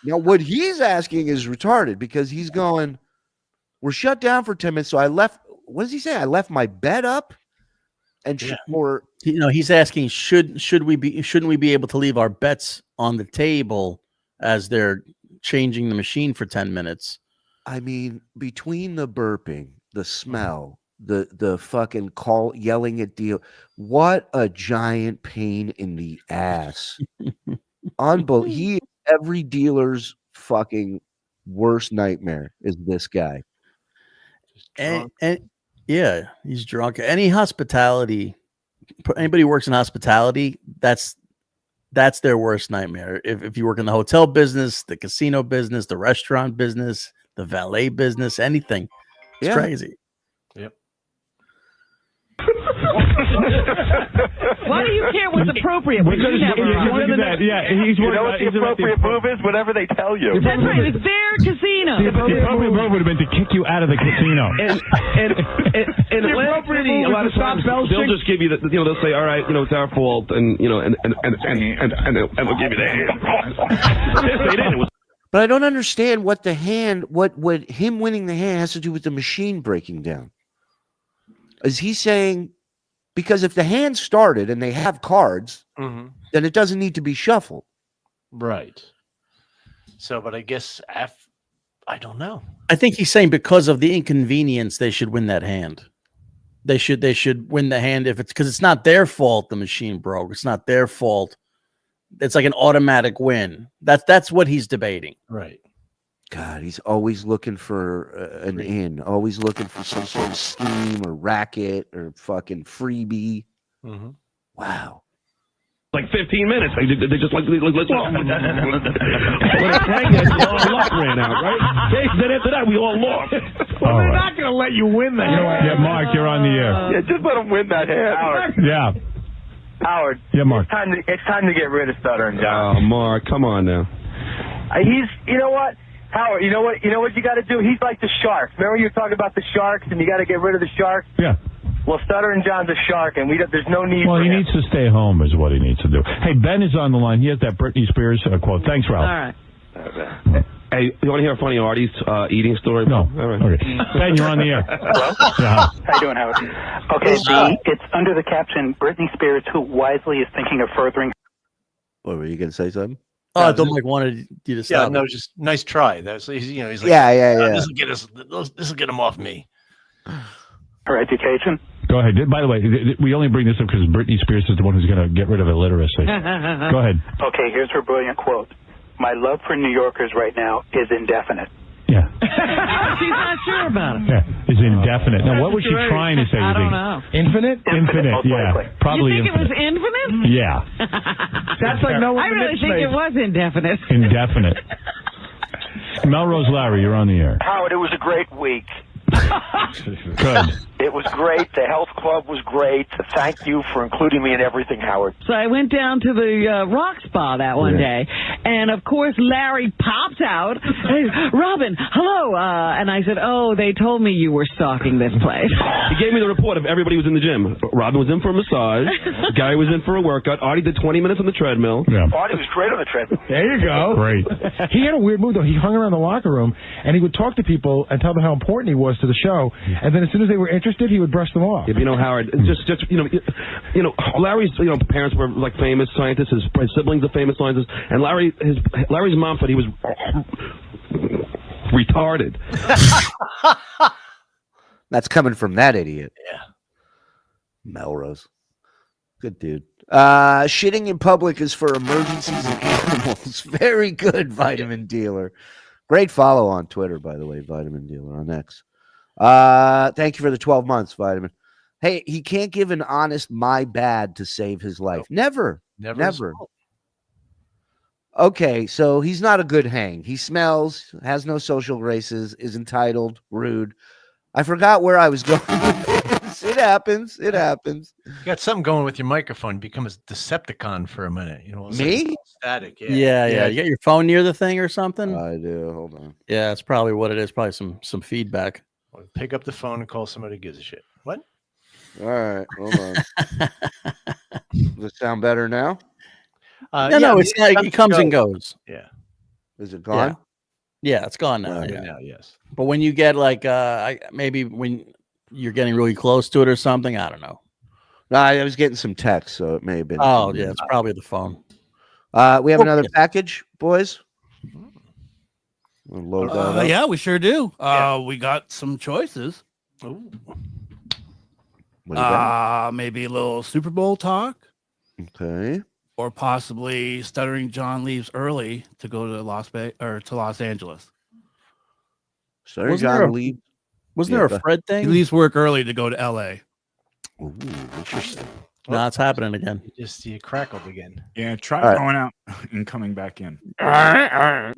now what he's asking is retarded, because he's going, we're shut down for 10 minutes. So I left. What does he say? I left my bed up, and he's asking, shouldn't we be able to leave our bets on the table as they're changing the machine for 10 minutes? I mean, between the burping, the smell, the fucking call, yelling at deal, what a giant pain in the ass. Unbelievable. He, every dealer's fucking worst nightmare is this guy. And yeah, he's drunk. Anybody who works in hospitality, that's their worst nightmare. If you work in the hotel business, the casino business, the restaurant business, the valet business, anything, it's crazy. Yep. Why do you care what's appropriate? Because he's one of that. Yeah, he's you know what the appropriate move is? Whatever they tell you. That's right. It's their casino. The appropriate move would have been to kick you out of the casino. And Atlantic City, a lot of times they'll just give you the, they'll say, all right, it's our fault, and they'll give you the hand. But I don't understand what the hand, what him winning the hand has to do with the machine breaking down. Is he saying, because if the hand started and they have cards, then it doesn't need to be shuffled. Right. So, but I guess I don't know. I think he's saying because of the inconvenience, they should win that hand. They should win the hand if it's because it's not their fault the machine broke. It's not their fault. It's like an automatic win. That's what he's debating. Right. God, he's always looking for an in, always looking for some sort of scheme or racket or fucking freebie. Wow. Like 15 minutes. They just like let's when it luck ran out, right? Then after that we all lost. Well, they're not going to let you win that. Yeah, Mark, you're on the air. Yeah, just let him win that hand. Howard. Yeah. Howard. Yeah, Mark. It's time to get rid of Stuttering John. Oh, Mark, come on now. You know what? Howard, you know what you got to do? He's like the sharks. Remember you were talking about the sharks and you got to get rid of the sharks? Yeah. Well, Stuttering John's a shark, and there's no need for him. Well, he needs to stay home is what he needs to do. Hey, Ben is on the line. He has that Britney Spears quote. Thanks, Ralph. All right. Hey, you want to hear a funny Artie's eating story? No. All right. Okay. Ben, you're on the air. Hello? Yeah. How you doing, Howard? Okay, it's under the caption, Britney Spears, who wisely is thinking of furthering... What, were you going to say something? Oh, Dominic wanted you to stop. Yeah, no, just nice try. That's he's like, yeah. This will get him off me. Her education. Go ahead. By the way, we only bring this up because Britney Spears is the one who's going to get rid of illiteracy. Go ahead. Okay, here's her brilliant quote. My love for New Yorkers right now is indefinite. Yeah. She's not sure about it. Yeah, it's indefinite. Now, what was she trying to say? I don't know. Infinite? Infinite, yeah. Probably you think infinite. it was infinite? Yeah. That's like no one. I really think it was indefinite. Indefinite. Melrose Larry, you're on the air. Howard, it was a great week. Good. It was great. The health club was great. Thank you for including me in everything, Howard. So I went down to the rock spa that one day, and of course Larry pops out. Hey, Robin, hello. And I said, oh, they told me you were stalking this place. He gave me the report of everybody who was in the gym. Robin was in for a massage. Gary was in for a workout. Artie did 20 minutes on the treadmill. Yeah. Artie was great on the treadmill. There you go. Great. He had a weird move, though. He hung around the locker room, and he would talk to people and tell them how important he was to the show. And then as soon as they were interested, he would brush them off. Yeah, Howard, just Larry's parents were like famous scientists. His siblings are famous scientists, and Larry's mom thought he was retarded. That's coming from that idiot. Yeah. Melrose. Good dude. Shitting in public is for emergencies and animals. Very good, Vitamin Dealer. Great follow on Twitter, by the way, Vitamin Dealer on X. Thank you for the 12 months, Vitamin. Hey, he can't give an honest my bad to save his life. Never. Okay, so he's not a good hang. He smells, has no social graces, is entitled, rude. I forgot where I was going with this. It happens. You got something going with your microphone. Become a Decepticon for a minute. Me? Static. Yeah. You got your phone near the thing or something? I do. Hold on. Yeah, that's probably what it is. Probably some feedback. Pick up the phone and call somebody who gives a shit. What? All right, hold on. Does it sound better now? No, it's like it comes and goes. Yeah. Is it gone? Yeah, it's gone now. Now, yes. But when you get like maybe when you're getting really close to it or something, I don't know. No, I was getting some text, so it may have been. Oh, yeah, it's probably the phone. We have another package, boys. We'll load that up. Yeah, we sure do. We got some choices. What do you got? Maybe a little Super Bowl talk. Okay. Or possibly Stuttering John leaves early to go to Los Angeles. Stuttering John leaves. Wasn't there a Fred thing? He leaves work early to go to LA. Ooh, interesting. No, it's happening again. You crackled again. Yeah, try going out and coming back in. I'll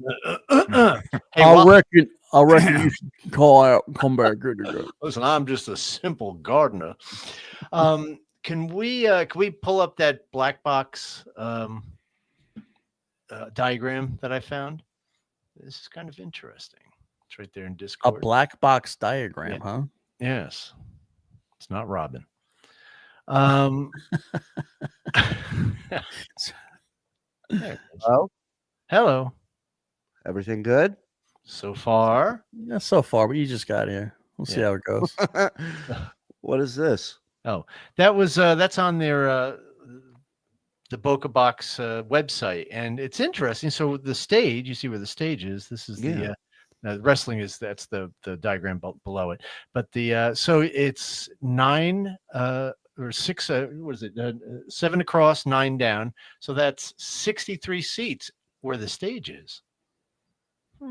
I reckon you should call out, come back. Listen, I'm just a simple gardener. Can we pull up that black box diagram that I found? This is kind of interesting. It's right there in A Discord. black box diagram, huh? Yes. It's not Robin. Hello? Hello. Everything good? So far? Yeah, so far, but you just got here. We'll see how it goes. What is this? Oh, that was that's on their the Boca Box website, and it's interesting. So the stage, you see where the stage is. This is the wrestling is that's the diagram below it. But the so it's 9 or 6. What is it? 7 across, 9 down. So that's 63 seats where the stage is.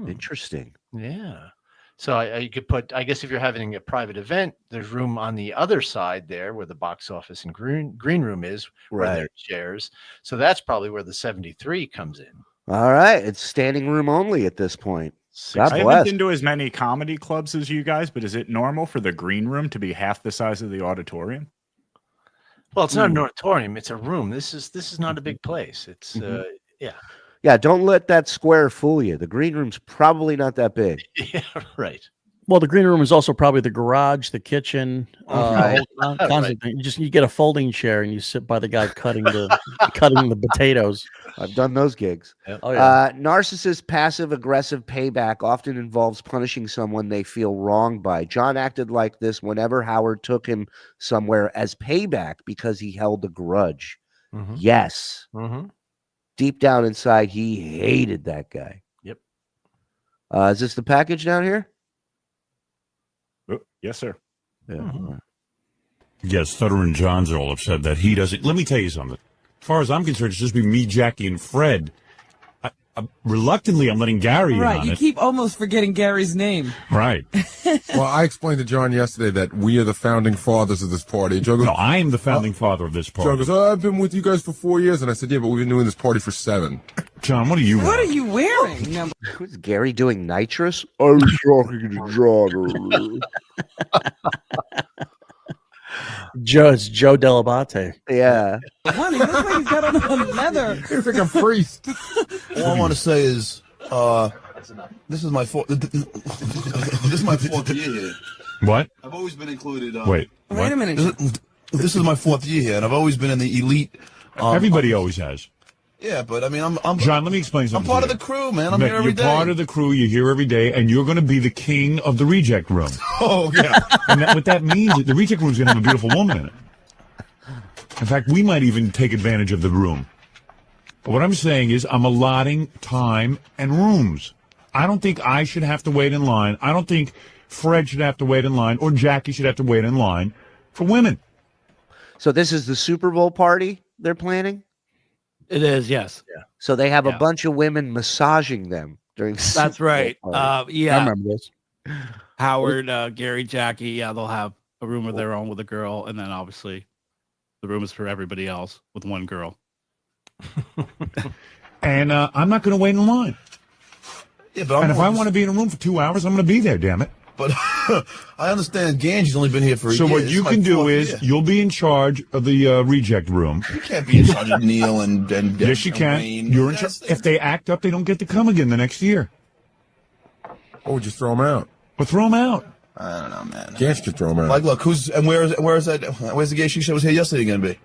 Interesting. Yeah. So you could put, I guess if you're having a private event, there's room on the other side there where the box office and green room is, where Right. there's chairs. So that's probably where the 73 comes in. All right. It's standing room only at this point. God I haven't bless. been to as many comedy clubs as you guys, but is it normal for the green room to be half the size of the auditorium? Well, it's not an auditorium; it's a room. This is not a big place. It's yeah. Yeah, don't let that square fool you. The green room's probably not that big. Yeah, right. Well, the green room is also probably the garage, the kitchen, Right. tons of things. You get a folding chair and you sit by the guy cutting the potatoes. I've done those gigs. Oh, yeah. Narcissist passive aggressive payback often involves punishing someone they feel wronged by. John acted like this whenever Howard took him somewhere as payback because he held a grudge. Mhm. Yes. Mhm. Deep down inside, he hated that guy. Yep. Is this the package down here? Oh, yes, sir. Yeah. Yes, Stuttering John's all upset that he doesn't. Let me tell you something. As far as I'm concerned, it's just be me, Jackie, and Fred. Reluctantly, I'm letting Gary in Right, on you it. keep almost forgetting Gary's name. Right. Well, I explained to John yesterday that we are the founding fathers of this party. Joe goes, No, I am the founding father of this party. Joe goes, oh, I've been with you guys for 4 years. And I said, yeah, but we've been doing this party for 7. John, what are you What are you wearing? No. Was Gary doing nitrous? I was talking to John. It's Joe Delabate. Yeah. Honey, looks like he's got on a leather. He's like a priest. All I want to say is, this is my fourth. This is my 4th year here. What? I've always been included. Wait. Wait a minute. This is my 4th year here, and I've always been in the elite. Everybody always has. Yeah, but I mean, I'm John, let me explain I'm something. part to of you. the crew, man. I'm here every You're day. part of the crew. You're here every day, and you're going to be the king of the reject room. Oh yeah. And what that means is the reject room is going to have a beautiful woman in it. In fact, we might even take advantage of the room. But what I'm saying is I'm allotting time and rooms. I don't think I should have to wait in line. I don't think Fred should have to wait in line, or Jackie should have to wait in line for women. So this is the Super Bowl party they're planning? It is, yes. Yeah. So they have Yeah. a bunch of women massaging them during the That's Super Bowl right. party. Yeah. I remember this. Howard, Gary, Jackie, yeah, they'll have a room of their own with a girl, and then obviously the room is for everybody else with one girl. And I'm not going to wait in line. Yeah, but And if I want to be in a room for 2 hours, I'm going to be there, damn it. But I understand Ganji's only been here for a So year. what This you my can do 4th is year. you'll be in charge of the reject room. You can't be in charge of Neil and Yes, you and can. Wayne. You're in charge. If they act up, they don't get to come again the next year. Or just throw him out. But throw them out. I don't know, man. Gans could throw him out. Like, look, where's the gay she was here yesterday going to be?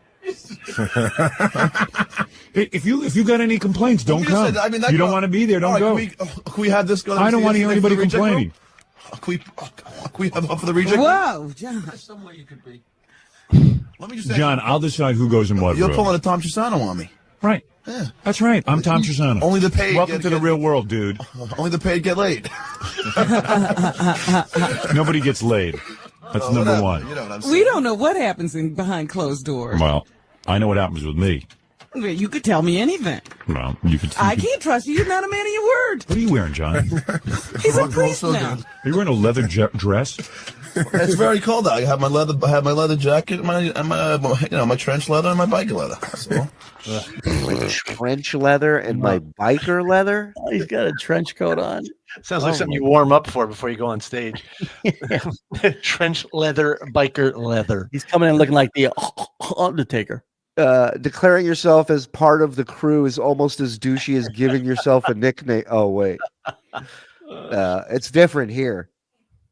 If you got any complaints, don't come. Said, I mean, you don't want to be there, don't go. Can we have this go? I don't want to hear anybody complaining. Can we have up for the reject? Whoa, John. Somewhere you could be. Let me just John, I'll decide who goes in what You're room. pulling a Tom Chisano on me. Right. Yeah. That's right. I'm Tom Chisano. Only the paid Welcome to the real world, dude. Only the paid get laid. Nobody gets laid. That's number whatever. one. You know what I'm saying. We don't know what happens behind closed doors. Well, I know what happens with me. You could tell me anything. Well, you could. I can't trust you. You're not a man of your word. What are you wearing, John? He's a priest now. Are you wearing a leather dress? It's very cold out. I have my leather jacket, my trench leather, and my biker leather. That's all. My trench leather and my biker leather. Oh, he's got a trench coat on. Sounds like something you warm up for before you go on stage. Trench leather, biker leather. He's coming in looking like the Undertaker. Declaring yourself as part of the crew is almost as douchey as giving yourself a nickname. Oh, wait. It's different here.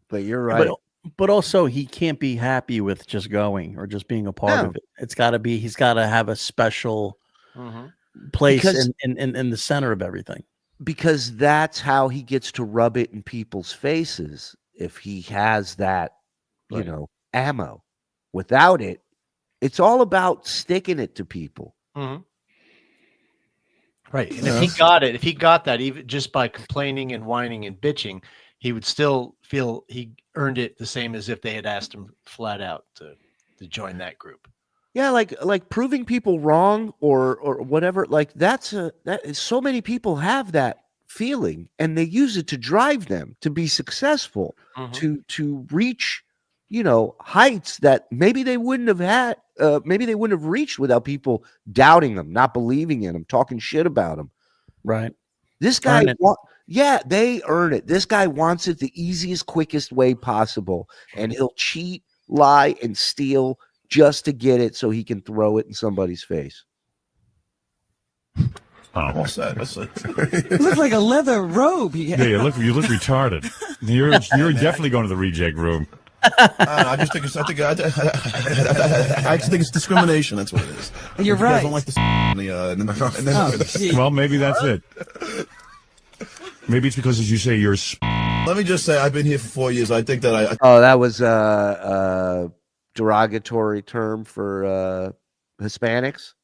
But you're right. But also, he can't be happy with just going or just being a part of it. It's got to be, he's got to have a special place in the center of everything. Because that's how he gets to rub it in people's faces if he has that, you know, ammo. Without it, it's all about sticking it to people. Right. And if he got that, even just by complaining and whining and bitching, he would still feel he earned it the same as if they had asked him flat out to join that group. Yeah, like proving people wrong or whatever. Like that so many people have that feeling, and they use it to drive them to be successful, to reach, you know, heights that maybe they wouldn't have had, maybe they wouldn't have reached without people doubting them, not believing in them, talking shit about them. Right. This guy, they earn it. This guy wants it the easiest, quickest way possible, and he'll cheat, lie, and steal just to get it so he can throw it in somebody's face. Oh, what's that? It looks like a leather robe. Yeah, you look retarded. You're definitely going to the reject room. I just think I just think it's discrimination. That's what it is. You're right. I don't like the well, maybe that's it. Maybe it's because, as you say, you're. Let me just say, I've been here for 4 years. I think that that was a derogatory term for Hispanics.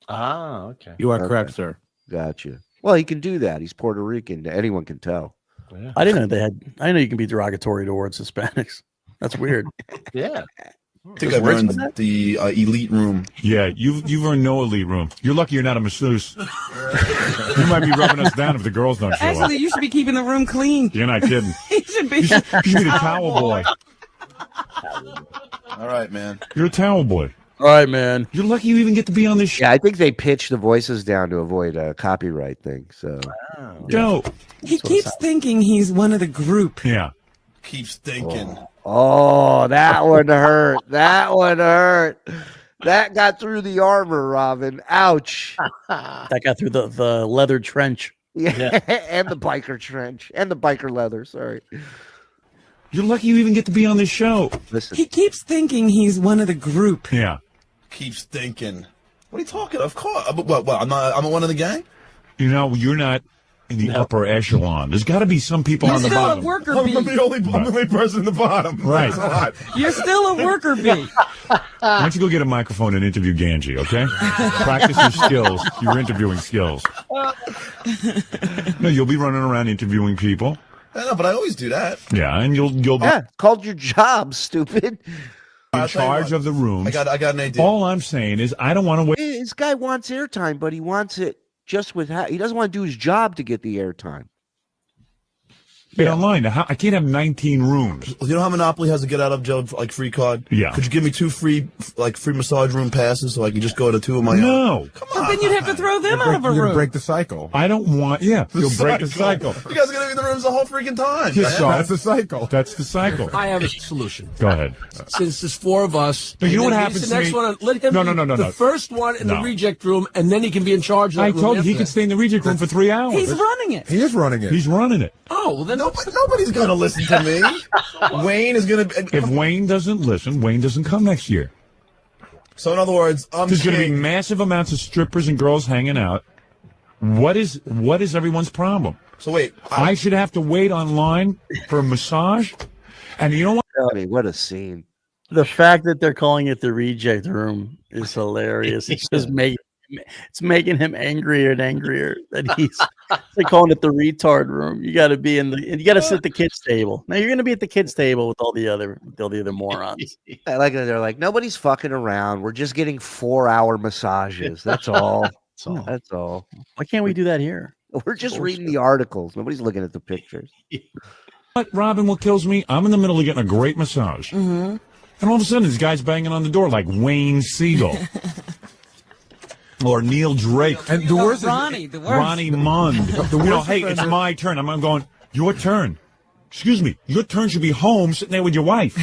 Ah, okay. You are correct, sir. Gotcha. Well, he can do that. He's Puerto Rican. Anyone can tell. Yeah. I didn't know I know you can be derogatory towards Hispanics. That's weird. Yeah. I think I've earned the elite room. Yeah, you've earned no elite room. You're lucky you're not a masseuse. You might be rubbing us down if the girls don't show up. Actually, you should be keeping the room clean. You're not kidding. You should be the towel boy. All right, man. You're a towel boy. All right, man. You're lucky you even get to be on this show. Yeah, I think they pitched the voices down to avoid a copyright thing. So, Joe. He keeps thinking he's one of the group. Yeah. Keeps thinking. Oh, that one hurt. That one hurt. That got through the armor, Robin. Ouch. That got through the leather trench. Yeah. And the biker trench. And the biker leather. Sorry. You're lucky you even get to be on this show. Listen. He keeps thinking he's one of the group. Yeah. Keeps thinking. What are you talking? Of course. Well, I'm one of the gang. You know, you're not in the upper echelon. There's got to be some people on the bottom. You're still a worker bee. I'm the only person in the bottom. Right. That's a lot. You're still a worker bee. Why don't you go get a microphone and interview Ganji, okay? Practice your skills, your interviewing skills. No, you'll be running around interviewing people. I know, but I always do that. Yeah, and you'll be it's called your job, stupid. in charge of the rooms. I got an idea. All I'm saying is I don't want to wait. This guy wants airtime, but he wants it just with he doesn't want to do his job to get the airtime. Online. I can't have 19 rooms. You know how Monopoly has a get out of jail like free card? Yeah. Could you give me 2 free massage room passes so I can just go to 2 of my own? No. Come on. But then you'd have to throw them out of a room. Break the cycle. I don't want. Yeah, you'll break the cycle. You guys are gonna be in the rooms the whole freaking time. That's the cycle. That's the cycle. I have a solution. Go ahead. Since there's 4 of us, No, you know what he's happens the to next me? one. Let him No. the first one in the No. reject room, and then he can be in charge of that I room told you he after could that. stay in the reject room for 3 hours. He's running it. He is running it. He's running it. Oh, well then Nobody's gonna listen to me. Wayne is gonna. If Wayne doesn't listen, Wayne doesn't come next year. So in other words, there's going to be massive amounts of strippers and girls hanging out. What is everyone's problem? So wait, I should have to wait online for a massage, and you know what? Tell me, what a scene. The fact that they're calling it the reject room is hilarious. It's just making him angrier and angrier that they're calling it the retard room. You got to be you got to sit at the kids table. Now you're going to be at the kids table with all the other morons. I like that they're like, nobody's fucking around. We're just getting 4-hour massages. That's all. That's all. Why can't we do that here? We're just reading the articles. Nobody's looking at the pictures. What, Robin? What kills me? I'm in the middle of getting a great massage, and all of a sudden, this guy's banging on the door like Wayne Siegel. or Neil Drake. And the worst Ronnie, the worst. Ronnie Mund. The You know, worst hey, it's offender- my turn. I'm going, your turn. Excuse me, your turn should be home sitting there with your wife.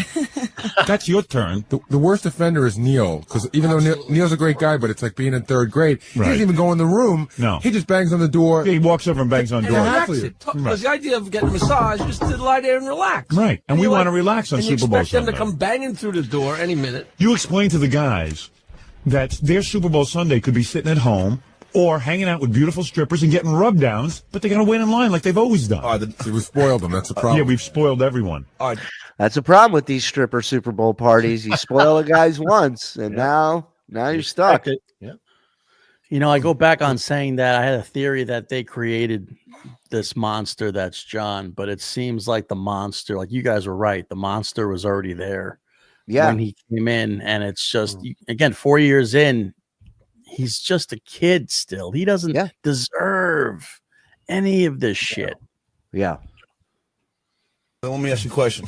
That's your turn. The worst offender is Neil, because even though Neil's a great guy, but it's like being in third grade. He Right. doesn't even go in the room. No. He just bangs on the door. Yeah, he walks over and bangs on doors. Exactly. Because the idea of getting a massage is to lie there and relax. Right, and we want to relax on and you Super Bowl expect them Sunday. to come banging through the door any minute. You explain to the guys that their Super Bowl Sunday could be sitting at home or hanging out with beautiful strippers and getting rub downs, but they got to wait in line like they've always done. We've spoiled them. That's the problem. Yeah, we've spoiled everyone. That's a problem with these stripper Super Bowl parties. You spoil the guys once, and now you're stuck. You know, I go back on saying that I had a theory that they created this monster that's John, but it seems like the monster, like you guys were right, the monster was already there when he came in, and it's just again 4 years in, he's just a kid still. He doesn't deserve any of this shit. Yeah. Let me ask you a question.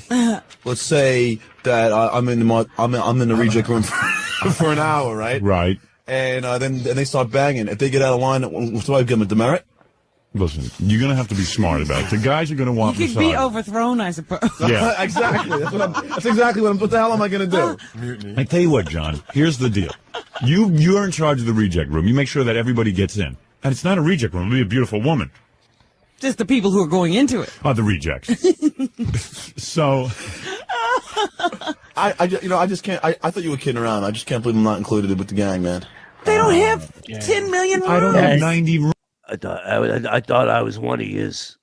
Let's say that I'm in the reject room for an hour, right? Right. And then they start banging. If they get out of line, do I give them a demerit? Listen, you're going to have to be smart about it. The guys are going to want You could be overthrown, I suppose. Yeah. Exactly. That's exactly what the hell am I going to do? I tell you what, John, here's the deal. You're in charge of the reject room. You make sure that everybody gets in. And it's not a reject room. It'll be a beautiful woman. Just the people who are going into it. Oh, the rejects. So, I just can't. I thought you were kidding around. I just can't believe I'm not included with the gang, man. They don't have 10 million rooms. I don't have 90 rooms. I thought I was one of his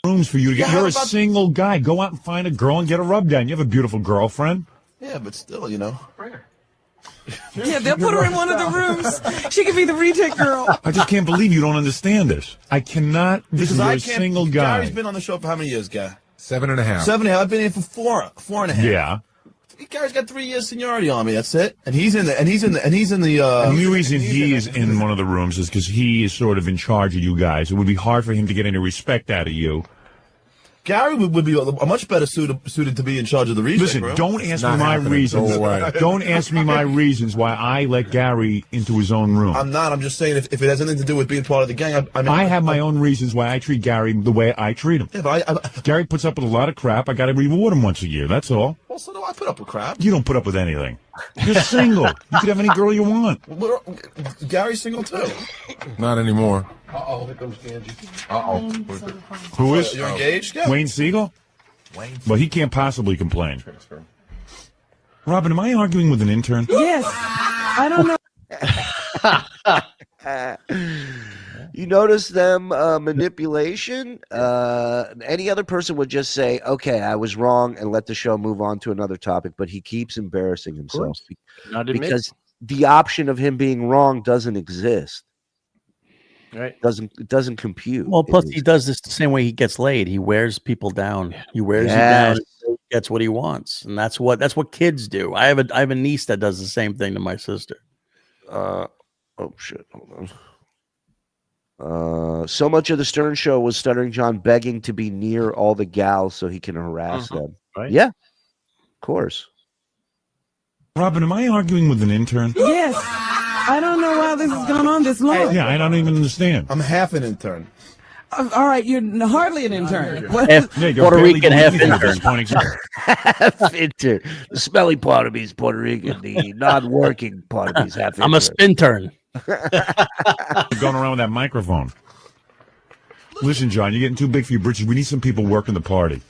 rooms for you to get. Yeah, You're a how about- single guy. Go out and find a girl and get a rub down. You have a beautiful girlfriend. Yeah, but still, Yeah, they'll put her in one of the rooms. She could be the reject girl. I just can't believe you don't understand this. I cannot. This is Because a single guy. Gary's been on the show for how many years, Guy? 7.5. 7.5. I've been here for four and a half. Yeah. Gary's got 3 years seniority on me. That's it. And he's in the. And the only reason he is in one of the rooms is because he is sort of in charge of you guys. It would be hard for him to get any respect out of you. Gary would be a much better suited to be in charge of the reject Listen, room. don't ask me my reasons. Don't ask me my reasons why I let Gary into his own room. I'm not. I'm just saying if it has anything to do with being part of the gang, I have my own reasons why I treat Gary the way I treat him. Yeah, but Gary puts up with a lot of crap. I got to reward him once a year. That's all. Well, so do I put up with crap. You don't put up with anything. You're single. You could have any girl you want. Gary's single too. Not anymore. Uh-oh, here comes Ganji. Who is? You're engaged? Yeah. Wayne Siegel? Well, he can't possibly complain. Robin, am I arguing with an intern? Yes. I don't know. You notice them manipulation? Any other person would just say, okay, I was wrong, and let the show move on to another topic, but he keeps embarrassing himself because the option of him being wrong doesn't exist. Right. It doesn't compute. Well, plus he does this the same way he gets laid. He wears people down. He wears you down and he gets what he wants. And that's what kids do. I have a niece that does the same thing to my sister. Oh shit, hold on. So much of the Stern Show was Stuttering John begging to be near all the gals so he can harass them. Right? Yeah, of course. Robin, am I arguing with an intern? Yes. I don't know why this has gone on this long. Yeah, I don't even understand. I'm half an intern. All right, you're hardly an intern. Puerto Rican, half intern. Half intern. The smelly part of me is Puerto Rican. The non-working part of me is half intern. I'm a spintern. Going around with that microphone. Listen, John, you're getting too big for your britches. We need some people working the party.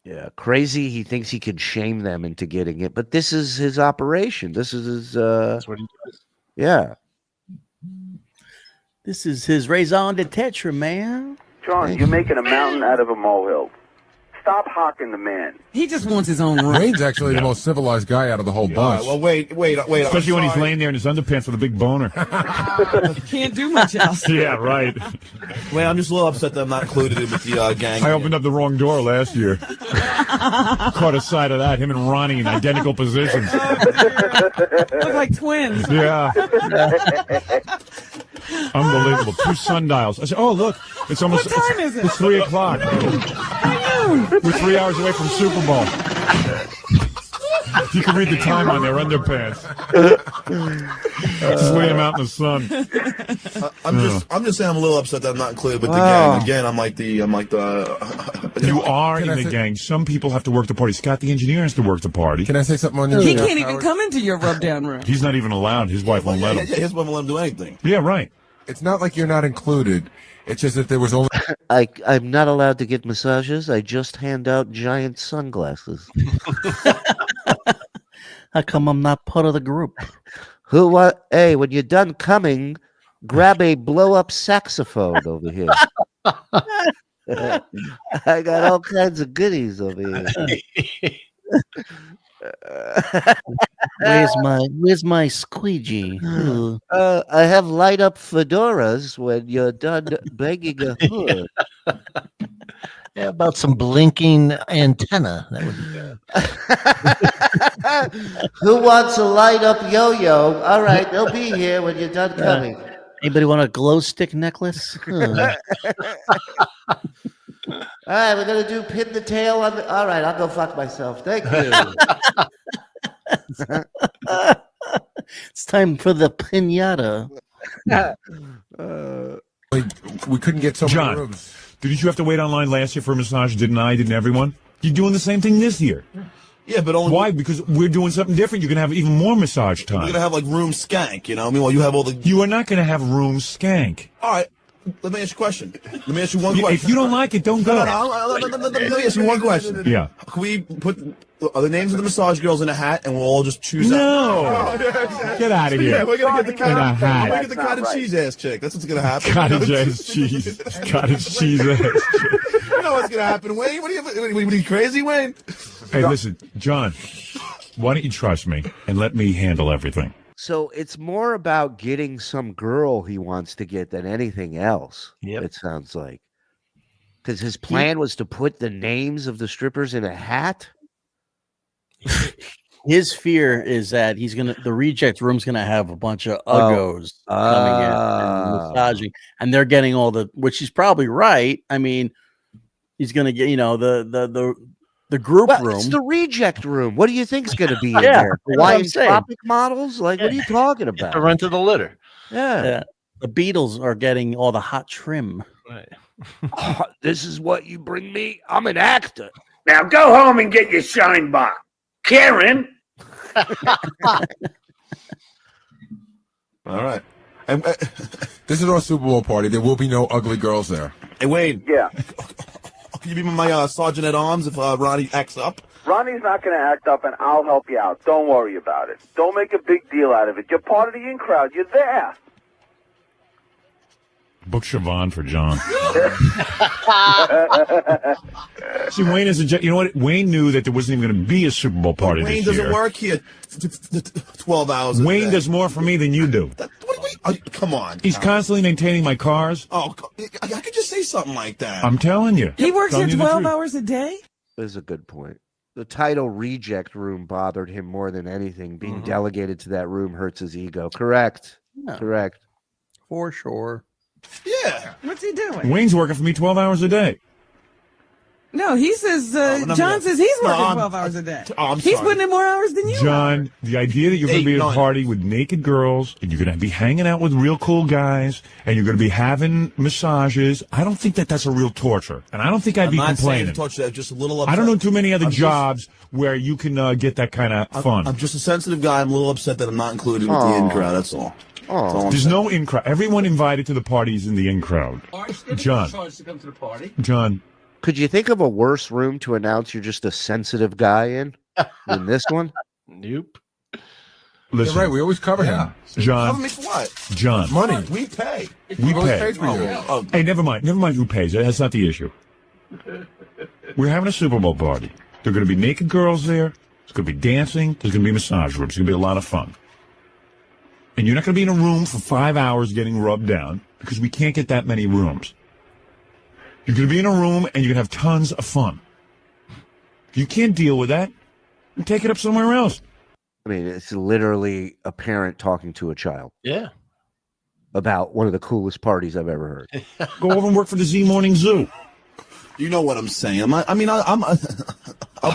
Yeah, crazy. He thinks he could shame them into getting it, but this is his operation. This is his. That's what he does. Yeah. This is his raison d'etre, man. John, you're making a mountain out of a molehill. Stop hawking the man. He just wants his own room. Wayne's actually the most civilized guy out of the whole bunch. Well, wait. Especially when he's laying there in his underpants with a big boner. Can't do much else. Yeah, right. Wait, I'm just a little upset that I'm not included with the gang. I opened up the wrong door last year. Caught a sight of that. Him and Ronnie in identical positions. Look like twins. Yeah. Unbelievable. 2 sundials. I said, oh, look. It's almost. What time is it? It's 3 o'clock. We're 3 hours away from Super Bowl. You can read the time on their underpants. Just lay them out in the sun. I'm just saying I'm a little upset that I'm not included with the gang. Again, I'm like the. You are in the gang. Some people have to work the party. Scott, the engineer, has to work the party. Can I say something on your He can't even come into your rub down room. He's not even allowed. His wife won't let him. His wife won't let him do anything. Yeah, right. It's not like you're not included. It's just that there was only. I'm not allowed to get massages. I just hand out giant sunglasses. How come I'm not part of the group? Hey, when you're done coming, grab a blow-up saxophone over here. I got all kinds of goodies over here. Where's my squeegee? I have light up fedoras when you're done banging a hood. Yeah, about some blinking antenna. That would be good. Who wants a light up yo-yo? All right, they'll be here when you're done coming. Anybody want a glow stick necklace? All right, we're gonna do pin the tail on the. All right, I'll go fuck myself. Thank you. It's time for the pinata. We couldn't get so many rooms. Didn't you have to wait online last year for a massage? Didn't I? Didn't everyone? You're doing the same thing this year. Yeah, but only. Why? Because we're doing something different. You're going to have even more massage time. You're going to have like room skank, you know? I mean, well, you have all the. You are not going to have room skank. All right. Let me ask you a question. Let me ask you one question. If you don't like it, don't go. Let me ask you one question. Yeah. Can we put the names of the massage girls in a hat and we'll all just choose out? Get out of here. Yeah, we're going to get in a hat. We're going to get the cottage cheese ass chick. That's what's going to happen. Cottage ass cheese. Cottage cheese ass chick. You know what's going to happen, Wayne? What are you crazy, Wayne? Hey, listen, John, why don't you trust me and let me handle everything? So it's more about getting some girl he wants to get than anything else. Yep. It sounds like. Because his plan was to put the names of the strippers in a hat. His fear is that the reject room's gonna have a bunch of uggos coming in and massaging, and they're getting all which he's probably right. I mean, he's gonna get the group room. It's the reject room. What do you think's going to be in Yeah, there? that's what I'm Hawaiian saying. tropic models? Like, what are you talking about? The rent of the litter. Yeah. The Beatles are getting all the hot trim. Right. Oh, this is what you bring me? I'm an actor. Now go home and get your shine box. Karen. All right. This is our Super Bowl party. There will be no ugly girls there. Hey, Wayne. Yeah. Can you be my sergeant at arms if Ronnie acts up? Ronnie's not going to act up, and I'll help you out. Don't worry about it. Don't make a big deal out of it. You're part of the in crowd. You're there. Book Siobhan for John. See, Wayne is you know what? Wayne knew that there wasn't even going to be a Super Bowl party Wayne this year. doesn't work here 12 hours a Wayne day. does more for me than you do. Come on. He's constantly maintaining my cars. Oh, I could just say something like that. I'm telling you. He works Telling here you the 12 truth. hours a day? That's a good point. The title reject room bothered him more than anything. Being delegated to that room hurts his ego. Correct. Yeah. Correct. For sure. Yeah. What's he doing? Wayne's working for me 12 hours a day. No, he says, John says he's working 12 hours a day. He's putting in more hours than you are. John, the idea that you're going to be at a party with naked girls and you're going to be hanging out with real cool guys and you're going to be having massages, I don't think that's a real torture. And I don't think I'd be complaining. Torture, just a little upset. I don't know too many other jobs where you can get that kind of fun. I'm just a sensitive guy. I'm a little upset that I'm not included with the in crowd. That's all. There's no in crowd. Everyone invited to the party is in the in crowd. John. To come to the party. John. Could you think of a worse room to announce you're just a sensitive guy in than this one? Nope. Listen, You're right. We always cover him. John. Cover me for what? John. Money. We pay. We always pay. paid for you. Oh. Hey, never mind. Never mind who pays. That's not the issue. We're having a Super Bowl party. There are going to be naked girls there. There's going to be dancing. There's going to be massage rooms. It's going to be a lot of fun. And you're not going to be in a room for 5 hours getting rubbed down because we can't get that many rooms. You're going to be in a room and you're going to have tons of fun. If you can't deal with that, then take it up somewhere else. I mean, it's literally a parent talking to a child. Yeah. About one of the coolest parties I've ever heard. Go over and work for the Z Morning Zoo. You know what I'm saying. I'll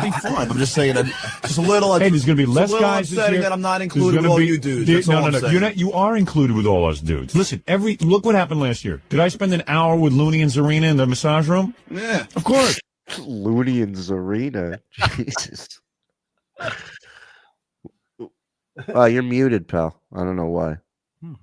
be fine. I'm just saying that just a little. Hey, there's going to be less guys this year. That I'm not included with all you dudes. No. You're not. You are included with all us dudes. Listen, look what happened last year. Did I spend an hour with Looney and Zarina in the massage room? Yeah, of course. Looney and Zarina. Jesus. You're muted, pal. I don't know why.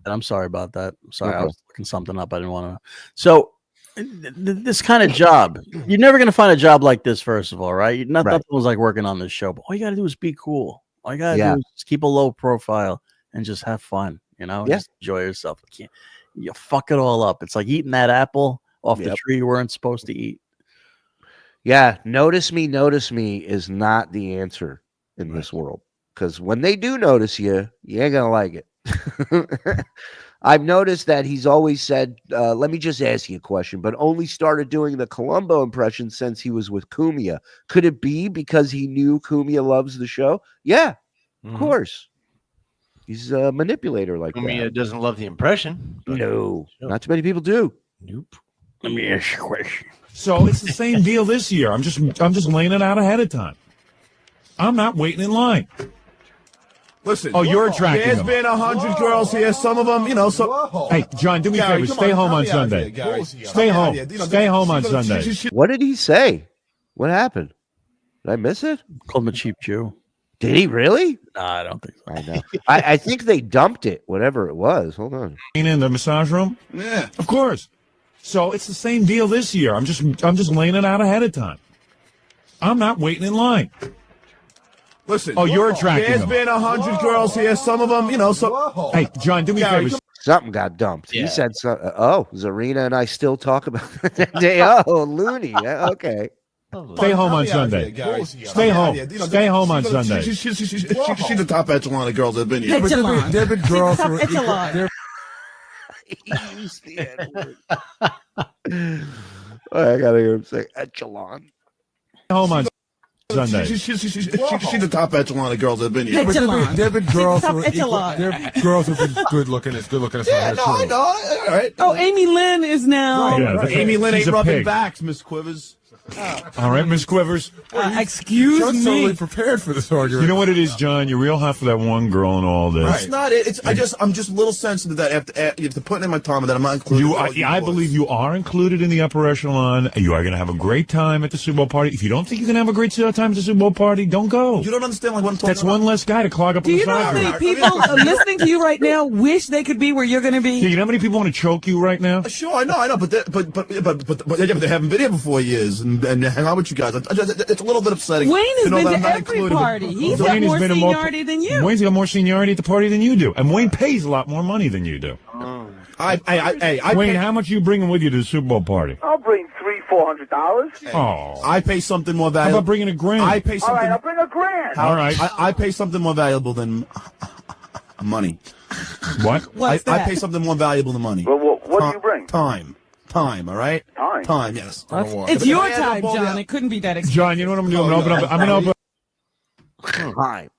I'm sorry about that. I'm sorry, I Okay. was looking something up. I didn't want to. So, this kind of job, you're never going to find a job like this. First of all, right? Nothing was like working on this show. But all you got to do is be cool. All you got to do is just keep a low profile and just have fun. You know, just enjoy yourself. You fuck it all up. It's like eating that apple off the tree you weren't supposed to eat. Yeah, notice me is not the answer in this world. Because when they do notice you, you ain't gonna like it. I've noticed that he's always said, let me just ask you a question, but only started doing the Columbo impression since he was with Cumia. Could it be because he knew Cumia loves the show? Yeah, of course. He's a manipulator like Cumia that. doesn't love the impression. No, not too many people do. Nope. Let me ask you a question. So it's the same deal this year. I'm just laying it out ahead of time. I'm not waiting in line. Listen. Oh, you're attracting There's them. been 100 girls here. Some of them, Hey, John, do me a favor. Stay home on Sunday. Stay home. Stay home on Sunday. What did he say? What happened? Did I miss it? Called him a cheap Jew. Did he really? No, I don't think so. I know. I think they dumped it, whatever it was. Hold on. In the massage room? Yeah, of course. So it's the same deal this year. I'm just laying it out ahead of time. I'm not waiting in line. Listen. Oh, you're attracting There's them. been 100 girls here. Some of them, Hey, John, do me a favor. Something got dumped. He said, Zarina and I still talk about Looney. Yeah, okay. Stay home on Sunday. Stay home. Stay home on Sunday. She's the top echelon of girls that have been here. There have been girls who He used the N-word. I gotta hear him say echelon. Home on Sunday. She's the top echelon of girls that have been here. there have been girls who have been good looking as Yeah, no, I know. All right. Oh, Amy Lynn is now. Yeah, Amy Lynn she's ain't a rubbing pig. backs, Miss Quivers. All right, Miss Quivers. Excuse John's me. totally prepared for this argument. You know what it is, John? You're real hot for that one girl and all this. It's not it. I'm just a little sensitive that after putting in my time that I'm not included. I believe you are included in the upper echelon. You are going to have a great time at the Super Bowl party. If you don't think you're going to have a great time at the Super Bowl party, don't go. You don't understand like what I'm talking That's about. one less guy to clog up Do the you know how massage many room. people listening to you right now wish they could be where you're going to be? Yeah, you know how many people want to choke you right now? Sure, I know, but they haven't been here for 4 years and hang out with you guys. It's a little bit upsetting. Wayne has to know been that to I'm not every included. party. He's got Wayne has more been to seniority than you. Wayne's got more seniority at the party than you do, and Wayne pays a lot more money than you do. Wayne, how much are you bringing with you to the Super Bowl party? I'll bring $300-$400. Oh, I pay something more how valuable. about bringing a grand? I pay All something. right, I'll bring $1,000. All right. I pay something more valuable than money. What? What's I that? pay something more valuable than money. Well, what do you bring? Time, all right? Time. Yes. It's your time, John. It couldn't be that expensive. John, you know what I'm going to do? I'm going to open up.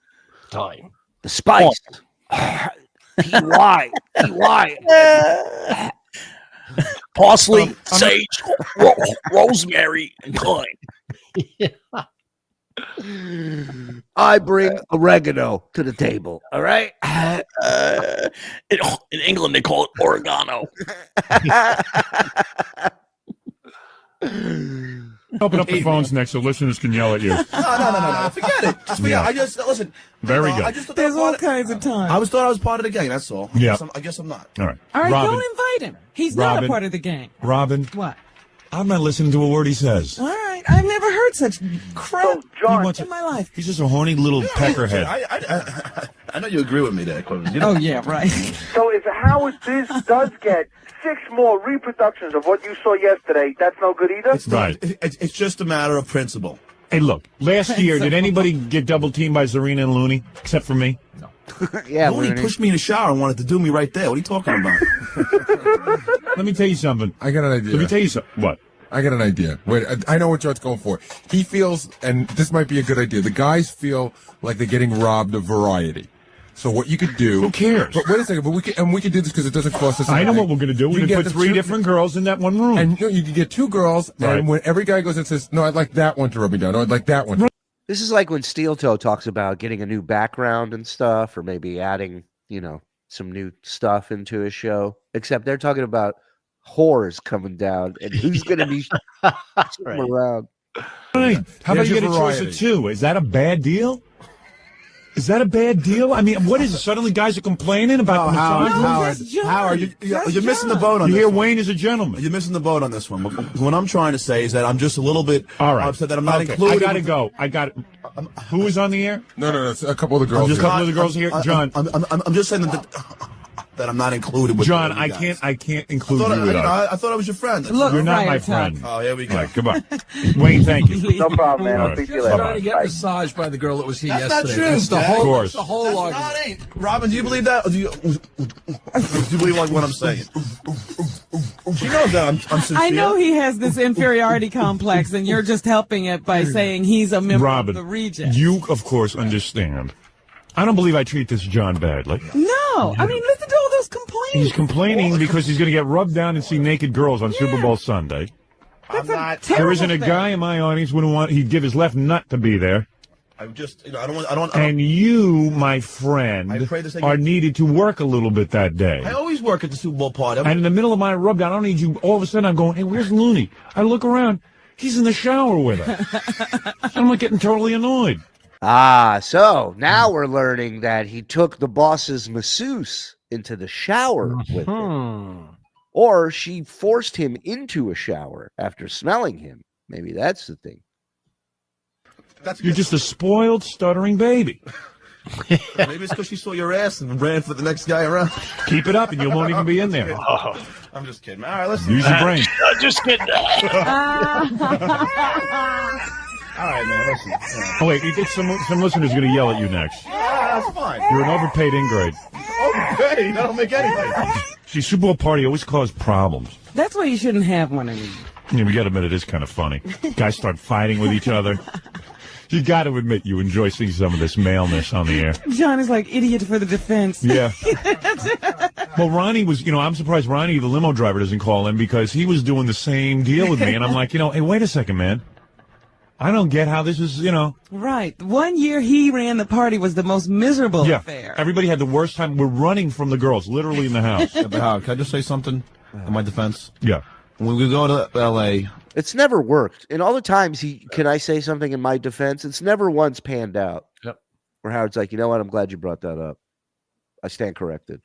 Time. The spice. P-Y. Parsley, sage, rosemary, and thyme. I bring oregano to the table. All right. In England, they call it oregano. Open up the phones next so listeners can yell at you. No. Forget it. Just forget. Yeah. I just listen. Very I good. just thought There's that was all part kinds of time. I thought I was part of the gang. That's all. Yeah. I guess I'm not. All right. All right, Robin, don't invite him. He's not a Robin. part of the gang. Robin, What? I'm not listening to a word he says. All right. I've never heard such crap John, in my life. He's just a horny little peckerhead. I know you agree with me there, Quivers. You know? Oh, yeah, right. so if Howard Biz does get 6 more reproductions of what you saw yesterday, that's no good either? Right. It's just a matter of principle. Hey, look, last year, did anybody get double teamed by Zarina and Looney, except for me? No. Yeah, Looney pushed me in the shower and wanted to do me right there. What are you talking about? Let me tell you something. I got an idea. Let me tell you something. What? I got an idea. Wait, I know what John's going for. He feels, and this might be a good idea, the guys feel like they're getting robbed of variety. So what you could do? Who cares? But wait a second. But we could do this because it doesn't cost us. I know anything. what we're going to do. We're You going to get put the 3 two- different girls in that one room. And you can get 2 girls, Right. and when every guy goes and says, "No, I'd like that one to rub me down," or "I'd like that one." to-" This is like when Steel Toe talks about getting a new background and stuff, or maybe adding, some new stuff into his show. Except they're talking about whores coming down and who's going to be Right. around. Right. How about There's you your get a choice of variety. 2? Is that a bad deal? Is that a bad deal? I mean, what is it? Suddenly guys are complaining about the massage? Howard, you're missing the boat on You this hear one. Wayne is a gentleman. You're missing the boat on this one. What I'm trying to say is that I'm just a little bit upset that I'm not Okay, included. I got to go. I got it. Who is on the air? No. It's a couple of the girls. Just a couple of the girls here. John. I'm just saying that I'm not included with John, you I guys. can't include you with us. I thought I was your friend. You're not my friend. Oh, here we go. All right, goodbye. Wayne, thank you. No problem, man. All I'll right. speak to you Just later. trying to get massaged by the girl that was here That's yesterday. not true. That's the Jack. whole, Of course. that's the whole That's argument. not it. Robin, do you believe that? Or do you believe like what I'm saying? She knows that I'm sincere. I know he has this inferiority complex, and you're just helping it by saying he's a member Robin, of the region. you, of course, understand. I don't believe I treat this John badly. No, I mean, listen to all those complaints. He's complaining because he's going to get rubbed down and see naked girls on Super Bowl Sunday. I'm not. There isn't a guy in my audience who wouldn't want. He'd give his left nut to be there. I'm just, I don't. And you, my friend, I pray this thing- are needed to work a little bit that day. I always work at the Super Bowl party. And in the middle of my rub down, I don't need you. All of a sudden, I'm going, hey, where's Looney? I look around. He's in the shower with her. I'm like getting totally annoyed. So now we're learning that he took the boss's masseuse into the shower with him. Or she forced him into a shower after smelling him. Maybe that's the thing. You're just a spoiled, stuttering baby. Maybe it's because she saw your ass and ran for the next guy around. Keep it up, and you won't even be in there. I'm just kidding. All right, listen. Use your brain. Just kidding. All right, man, listen. Oh, wait, you get some listeners going to yell at you next. That's fine. You're an overpaid ingrate. Okay, that'll make anything. See, Super Bowl party always cause problems. That's why you shouldn't have one anymore. Yeah, we got to admit, it is kind of funny. Guys start fighting with each other. You got to admit, you enjoy seeing some of this maleness on the air. John is like idiot for the defense. Yeah. Well, Ronnie was, I'm surprised Ronnie, the limo driver, doesn't call in because he was doing the same deal with me. And I'm like, hey, wait a second, man. I don't get how this is, Right. 1 year he ran the party was the most miserable affair. Everybody had the worst time. We're running from the girls, literally in the house. Yeah, but Howard, can I just say something in my defense? Yeah. When we go to L.A., It's never worked. And all the times can I say something in my defense? It's never once panned out. Yep. Where Howard's like, you know what? I'm glad you brought that up. I stand corrected.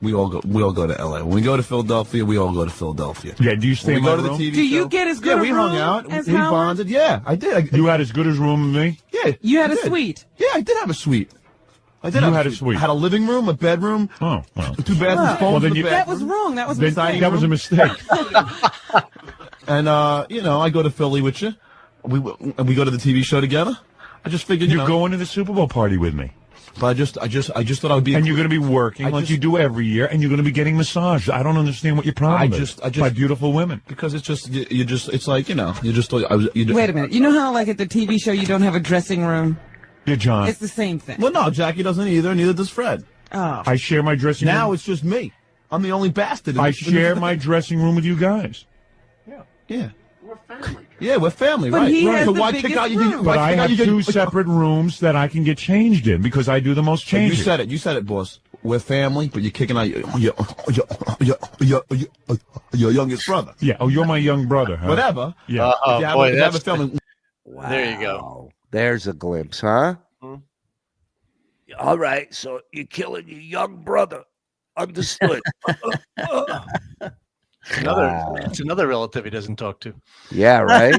we all go to L.A. When we go to Philadelphia, we all go to Philadelphia. Yeah, do you stay When in we my go to the room? TV Do you show, get as good a we hung room out. as We Howard? bonded. Yeah, I did. You had as good a room as me? Yeah. You had I a did. suite. Yeah, I did have a suite. I did. You have had a suite. I had a living room, a bedroom, Oh, well. 2 bathrooms, Well, phones in the That bathroom. was wrong. That was a Then, mistake. that was a mistake. And I go to Philly with you. We go to the TV show together. I just figured You're going to the Super Bowl party with me. But I just thought I would be. And you're going to be working like you do every year, and you're going to be getting massaged. I don't understand what your problem is. By beautiful women. Because it's just it's like you just Wait a minute. You know how like at the TV show you don't have a dressing room? Yeah, John. It's the same thing. Well, no, Jackie doesn't either. Neither does Fred. Oh. I share my dressing room. Now it's just me. I'm the only bastard. I share my dressing room with you guys. Yeah. Yeah, we're family, But right? he has So the why kick biggest out room. But I have 2 separate rooms that I can get changed in because I do the most You changing. said it. You said it, boss. We're family, but you're kicking out your youngest brother. Yeah. Oh, you're my young brother, huh? Whatever. Yeah. If you have, if you have a family. Wow. There you go. There's a glimpse, huh? All right. So you're killing your young brother. Understood. It's another relative he doesn't talk to. Yeah, right?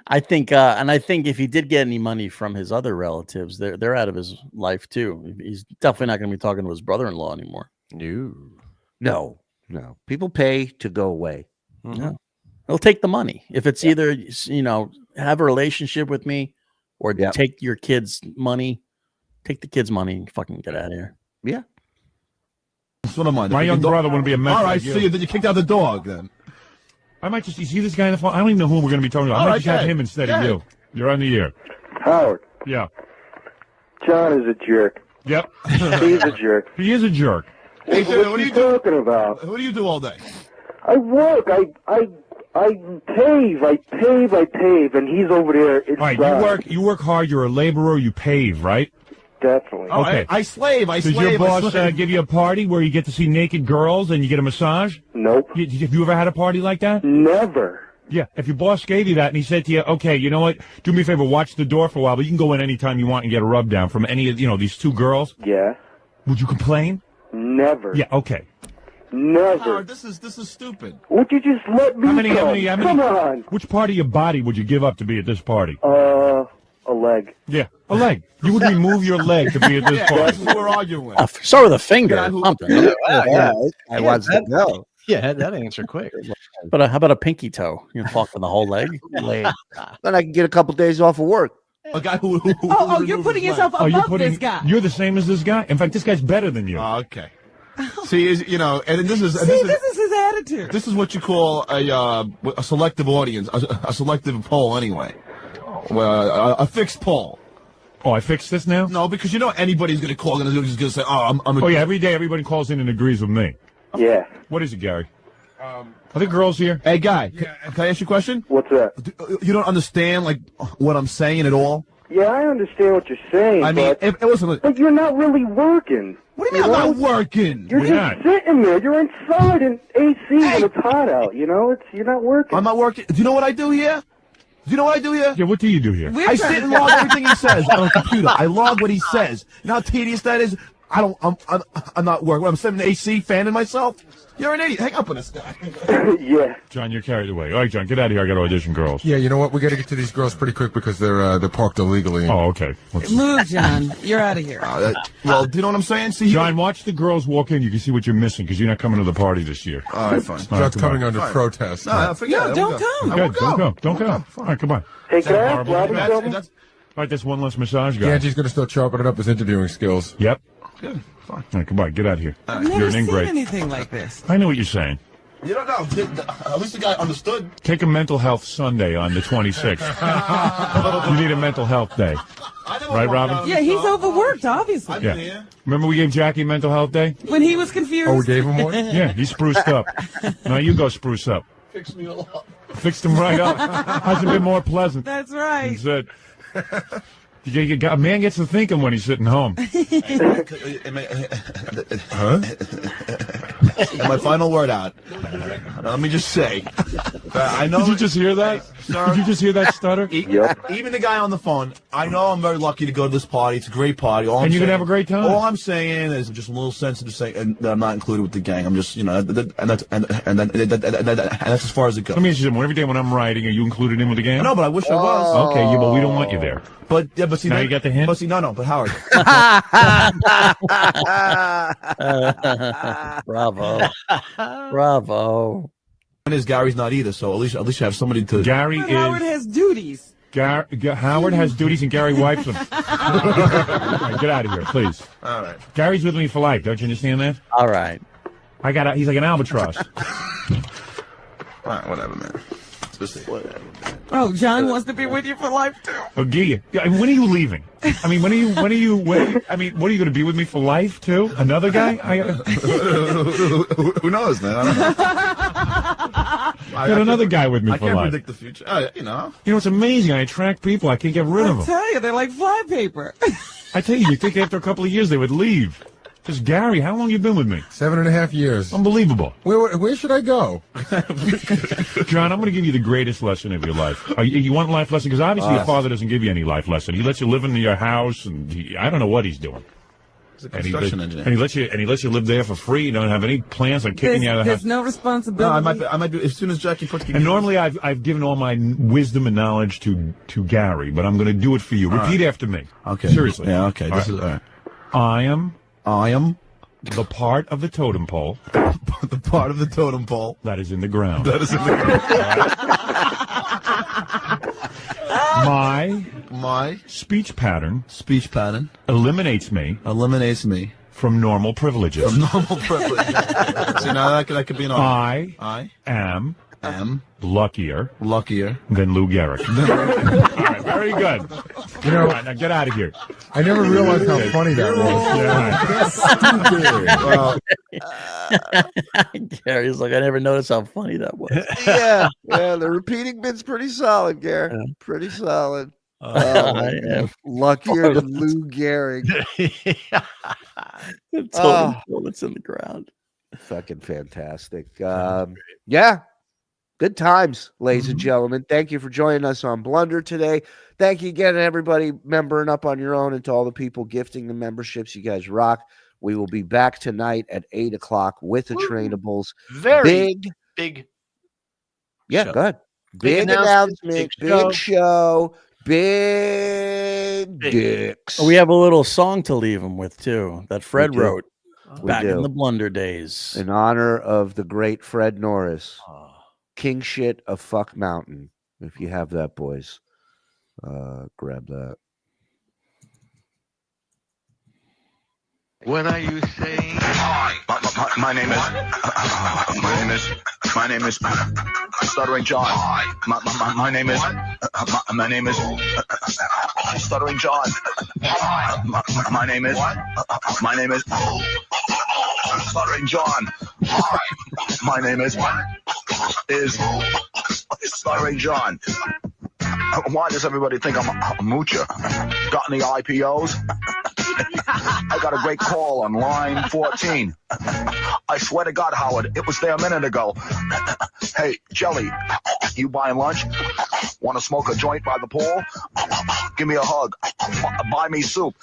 I think, and I think if he did get any money from his other relatives, they're out of his life too. He's definitely not going to be talking to his brother-in-law anymore. No. People pay to go away. Yeah. He'll take the money if it's either have a relationship with me or take your kids' money. Take the kids' money and fucking get out of here. Yeah. That's what I'm on. My young brother wouldn't be a mess. All right, like so you kicked out the dog then. I might just, you see this guy on the phone? I don't even know who we're going to be talking about. I might just have him instead of you. You're on the air. Howard, Yeah. John is a jerk. Yep. He's a jerk. He is a jerk. Hey, What are you talking about? What do you do all day? I work. I pave, and he's over there. It's All right, you work hard. You're a laborer. You pave, right? Definitely. Oh, Okay. I slave. Does your boss give you a party where you get to see naked girls and you get a massage? Nope. Have you ever had a party like that? Never. Yeah. If your boss gave you that and he said to you, okay, you know what? Do me a favor, watch the door for a while, but you can go in anytime you want and get a rub down from any of, these two girls. Yeah. Would you complain? Never. Yeah, okay. Never. Howard, this is stupid. Would you just let me How many, Come on. Which part of your body would you give up to be at this party? A leg. Yeah, a leg. You would remove your leg to be at this party. That's what we're arguing. Start with a finger. Something. I wants to go. Yeah, that answer quick. But how about a pinky toe? You're fucking the whole leg. Then I can get a couple days off of work. A guy who you're putting yourself above this guy. You're the same as this guy. In fact, this guy's better than you. Okay. See, and this is his attitude. This is what you call a selective audience, a selective poll, anyway. A fixed poll. Oh, I fixed this now? No, because anybody's going to call and is going to say, "Oh, I'm." Oh yeah, every day everybody calls in and agrees with me. Yeah. What is it, Gary? Are there girls here? Hey, guy, can I ask you a question? What's that? You don't understand what I'm saying at all? Yeah, I understand what you're saying. I mean, but you're not really working. What do you mean I'm not working? You're just sitting there. You're inside in AC when it's hot out. You're not working. I'm not working. Do you know what I do here? Do you know what I do here? Yeah, what do you do here? I sit and log everything he says on a computer. I log what he says. You know how tedious that is? I'm not working. I'm sitting in the AC, fanning myself. You're an idiot. Hang up on this guy. Yeah. John, you're carried away. All right, John, get out of here. I got to audition girls. Yeah, you know what? We got to get to these girls pretty quick because they're parked illegally. Oh, okay. Move, John. You're out of here. Well, do you know what I'm saying? See, John, watch the girls walk in. You can see what you're missing because you're not coming to the party this year. All right, fine. John's coming under protest. No, forget it. Don't come. Good, don't go. All right, come on. Hey, can I ask horrible? Robbie something? All right, that's one less massage guy. Angie's going to start sharpening up his interviewing skills. Yep. Good. Fine. All right, come on, get out of here. I've You're never an seen ingrate. anything like this. I know what you're saying. You don't know. At least the guy understood. Take a mental health Sunday on the 26th. You need a mental health day. Right, Robin? Yeah, he's overworked, obviously. Yeah. Remember we gave Jackie mental health day? When he was confused. Oh, we gave him one? Yeah, he spruced up. Now you go spruce up. Fix me all up. Fixed him right up. Hasn't been more pleasant. That's right. That's it. A man gets to thinking when he's sitting home. And my final word out. Let me just say, I know. Did you just hear that? Did you just hear that stutter? Even the guy on the phone, I know I'm very lucky to go to this party. It's a great party. And you're gonna have a great time. All I'm saying is I'm just a little sensitive saying that I'm not included with the gang. I'm just, and that's as far as it goes. Let me ask you something. Every day when I'm writing, are you included in with the gang? No, but I wish I was. Okay, yeah, but we don't want you there. But see, now you got the hint. But see, no, but Howard. Bravo. Is Gary's not either, so at least you have somebody to. Gary But Howard has duties. Howard has duties and Gary wipes them. All right, get out of here, please. All right. Gary's with me for life. Don't you understand that? All right. He's like an albatross. All right, whatever, man. Whatever. Oh, John wants to be with you for life too. Oh, Gia, when are you leaving? I mean, what are you going to be with me for life too? Another guy? Who knows, man? I got another guy with me for life. I can't predict the future. You know, it's amazing. I attract people. I can't get rid of them. I tell you, they're like flypaper. I tell you, think after a couple of years they would leave. Just Gary, how long you been with me? 7.5 years. Unbelievable. Where should I go? John, I'm going to give you the greatest lesson of your life. You want life lesson? Because obviously your father doesn't give you any life lesson. He lets you live in your house, and I don't know what he's doing. He's a construction engineer. And he lets you live there for free. You don't have any plans on kicking you out of the house. There's no responsibility. No, I might be as soon as Jackie puts. And normally I've given all my wisdom and knowledge to Gary, but I'm going to do it for you. Repeat after me. Okay. Seriously. Yeah. Okay. All This is all right. I am the part of the totem pole. The part of the totem pole that is in the ground. That is in the ground. My speech pattern eliminates me from normal privileges. From normal privileges. See, now that could be an I am am luckier than Lou Gehrig. All right, very good. You know, all right, now get out of here. I never realized how funny that was. Gary's like, I never noticed how funny that was. Yeah, the repeating bit's pretty solid, Gary. Pretty solid. I am luckier than Lou Gehrig. It's in the ground. Fucking fantastic. Yeah. Good times, ladies and gentlemen. Thank you for joining us on Blunder today. Thank you again, everybody, membering up on your own, and to all the people gifting the memberships. You guys rock. We will be back tonight at 8 o'clock with the Trainables. Very big. Yeah, show. go ahead. Big announcement, big show, big dicks. We have a little song to leave them with, too, that Fred wrote back do. in the Blunder days. In honor of the great Fred Norris. King shit of Fuck Mountain. If you have that, boys, grab that. What are you saying? My name is Stuttering John. My name is Stuttering John. My name is Stuttering John. My name is Stuttering John. Why does everybody think I'm a moocher? Got any IPOs? I got a great call on line 14. I swear to God, Howard, it was there a minute ago. Hey, Jelly, you buying lunch? Want to smoke a joint by the pool? Give me a hug. Buy me soup.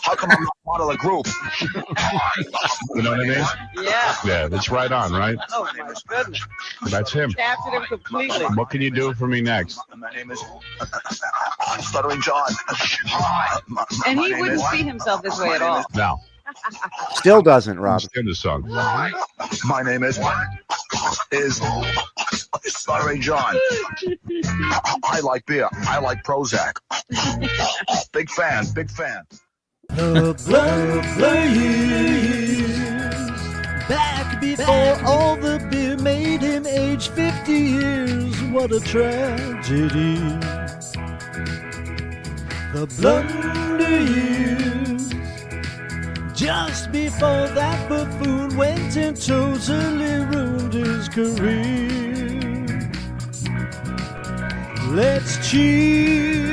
How come I'm not part of the group? You know what I mean? Yeah. Yeah, that's right on, right? Oh, my goodness. That's him. Captured him completely. What can you do for me next? My name is Stuttering John. And he wouldn't see himself this way at all. No. Still doesn't, Rob. Understand the song. My name is Stuttering John. I like beer. I like Prozac. Big fan. The Blunder years, back before all the beer made him age 50 years. What a tragedy. The Blunder years, just before that buffoon went and totally ruined his career. Let's cheer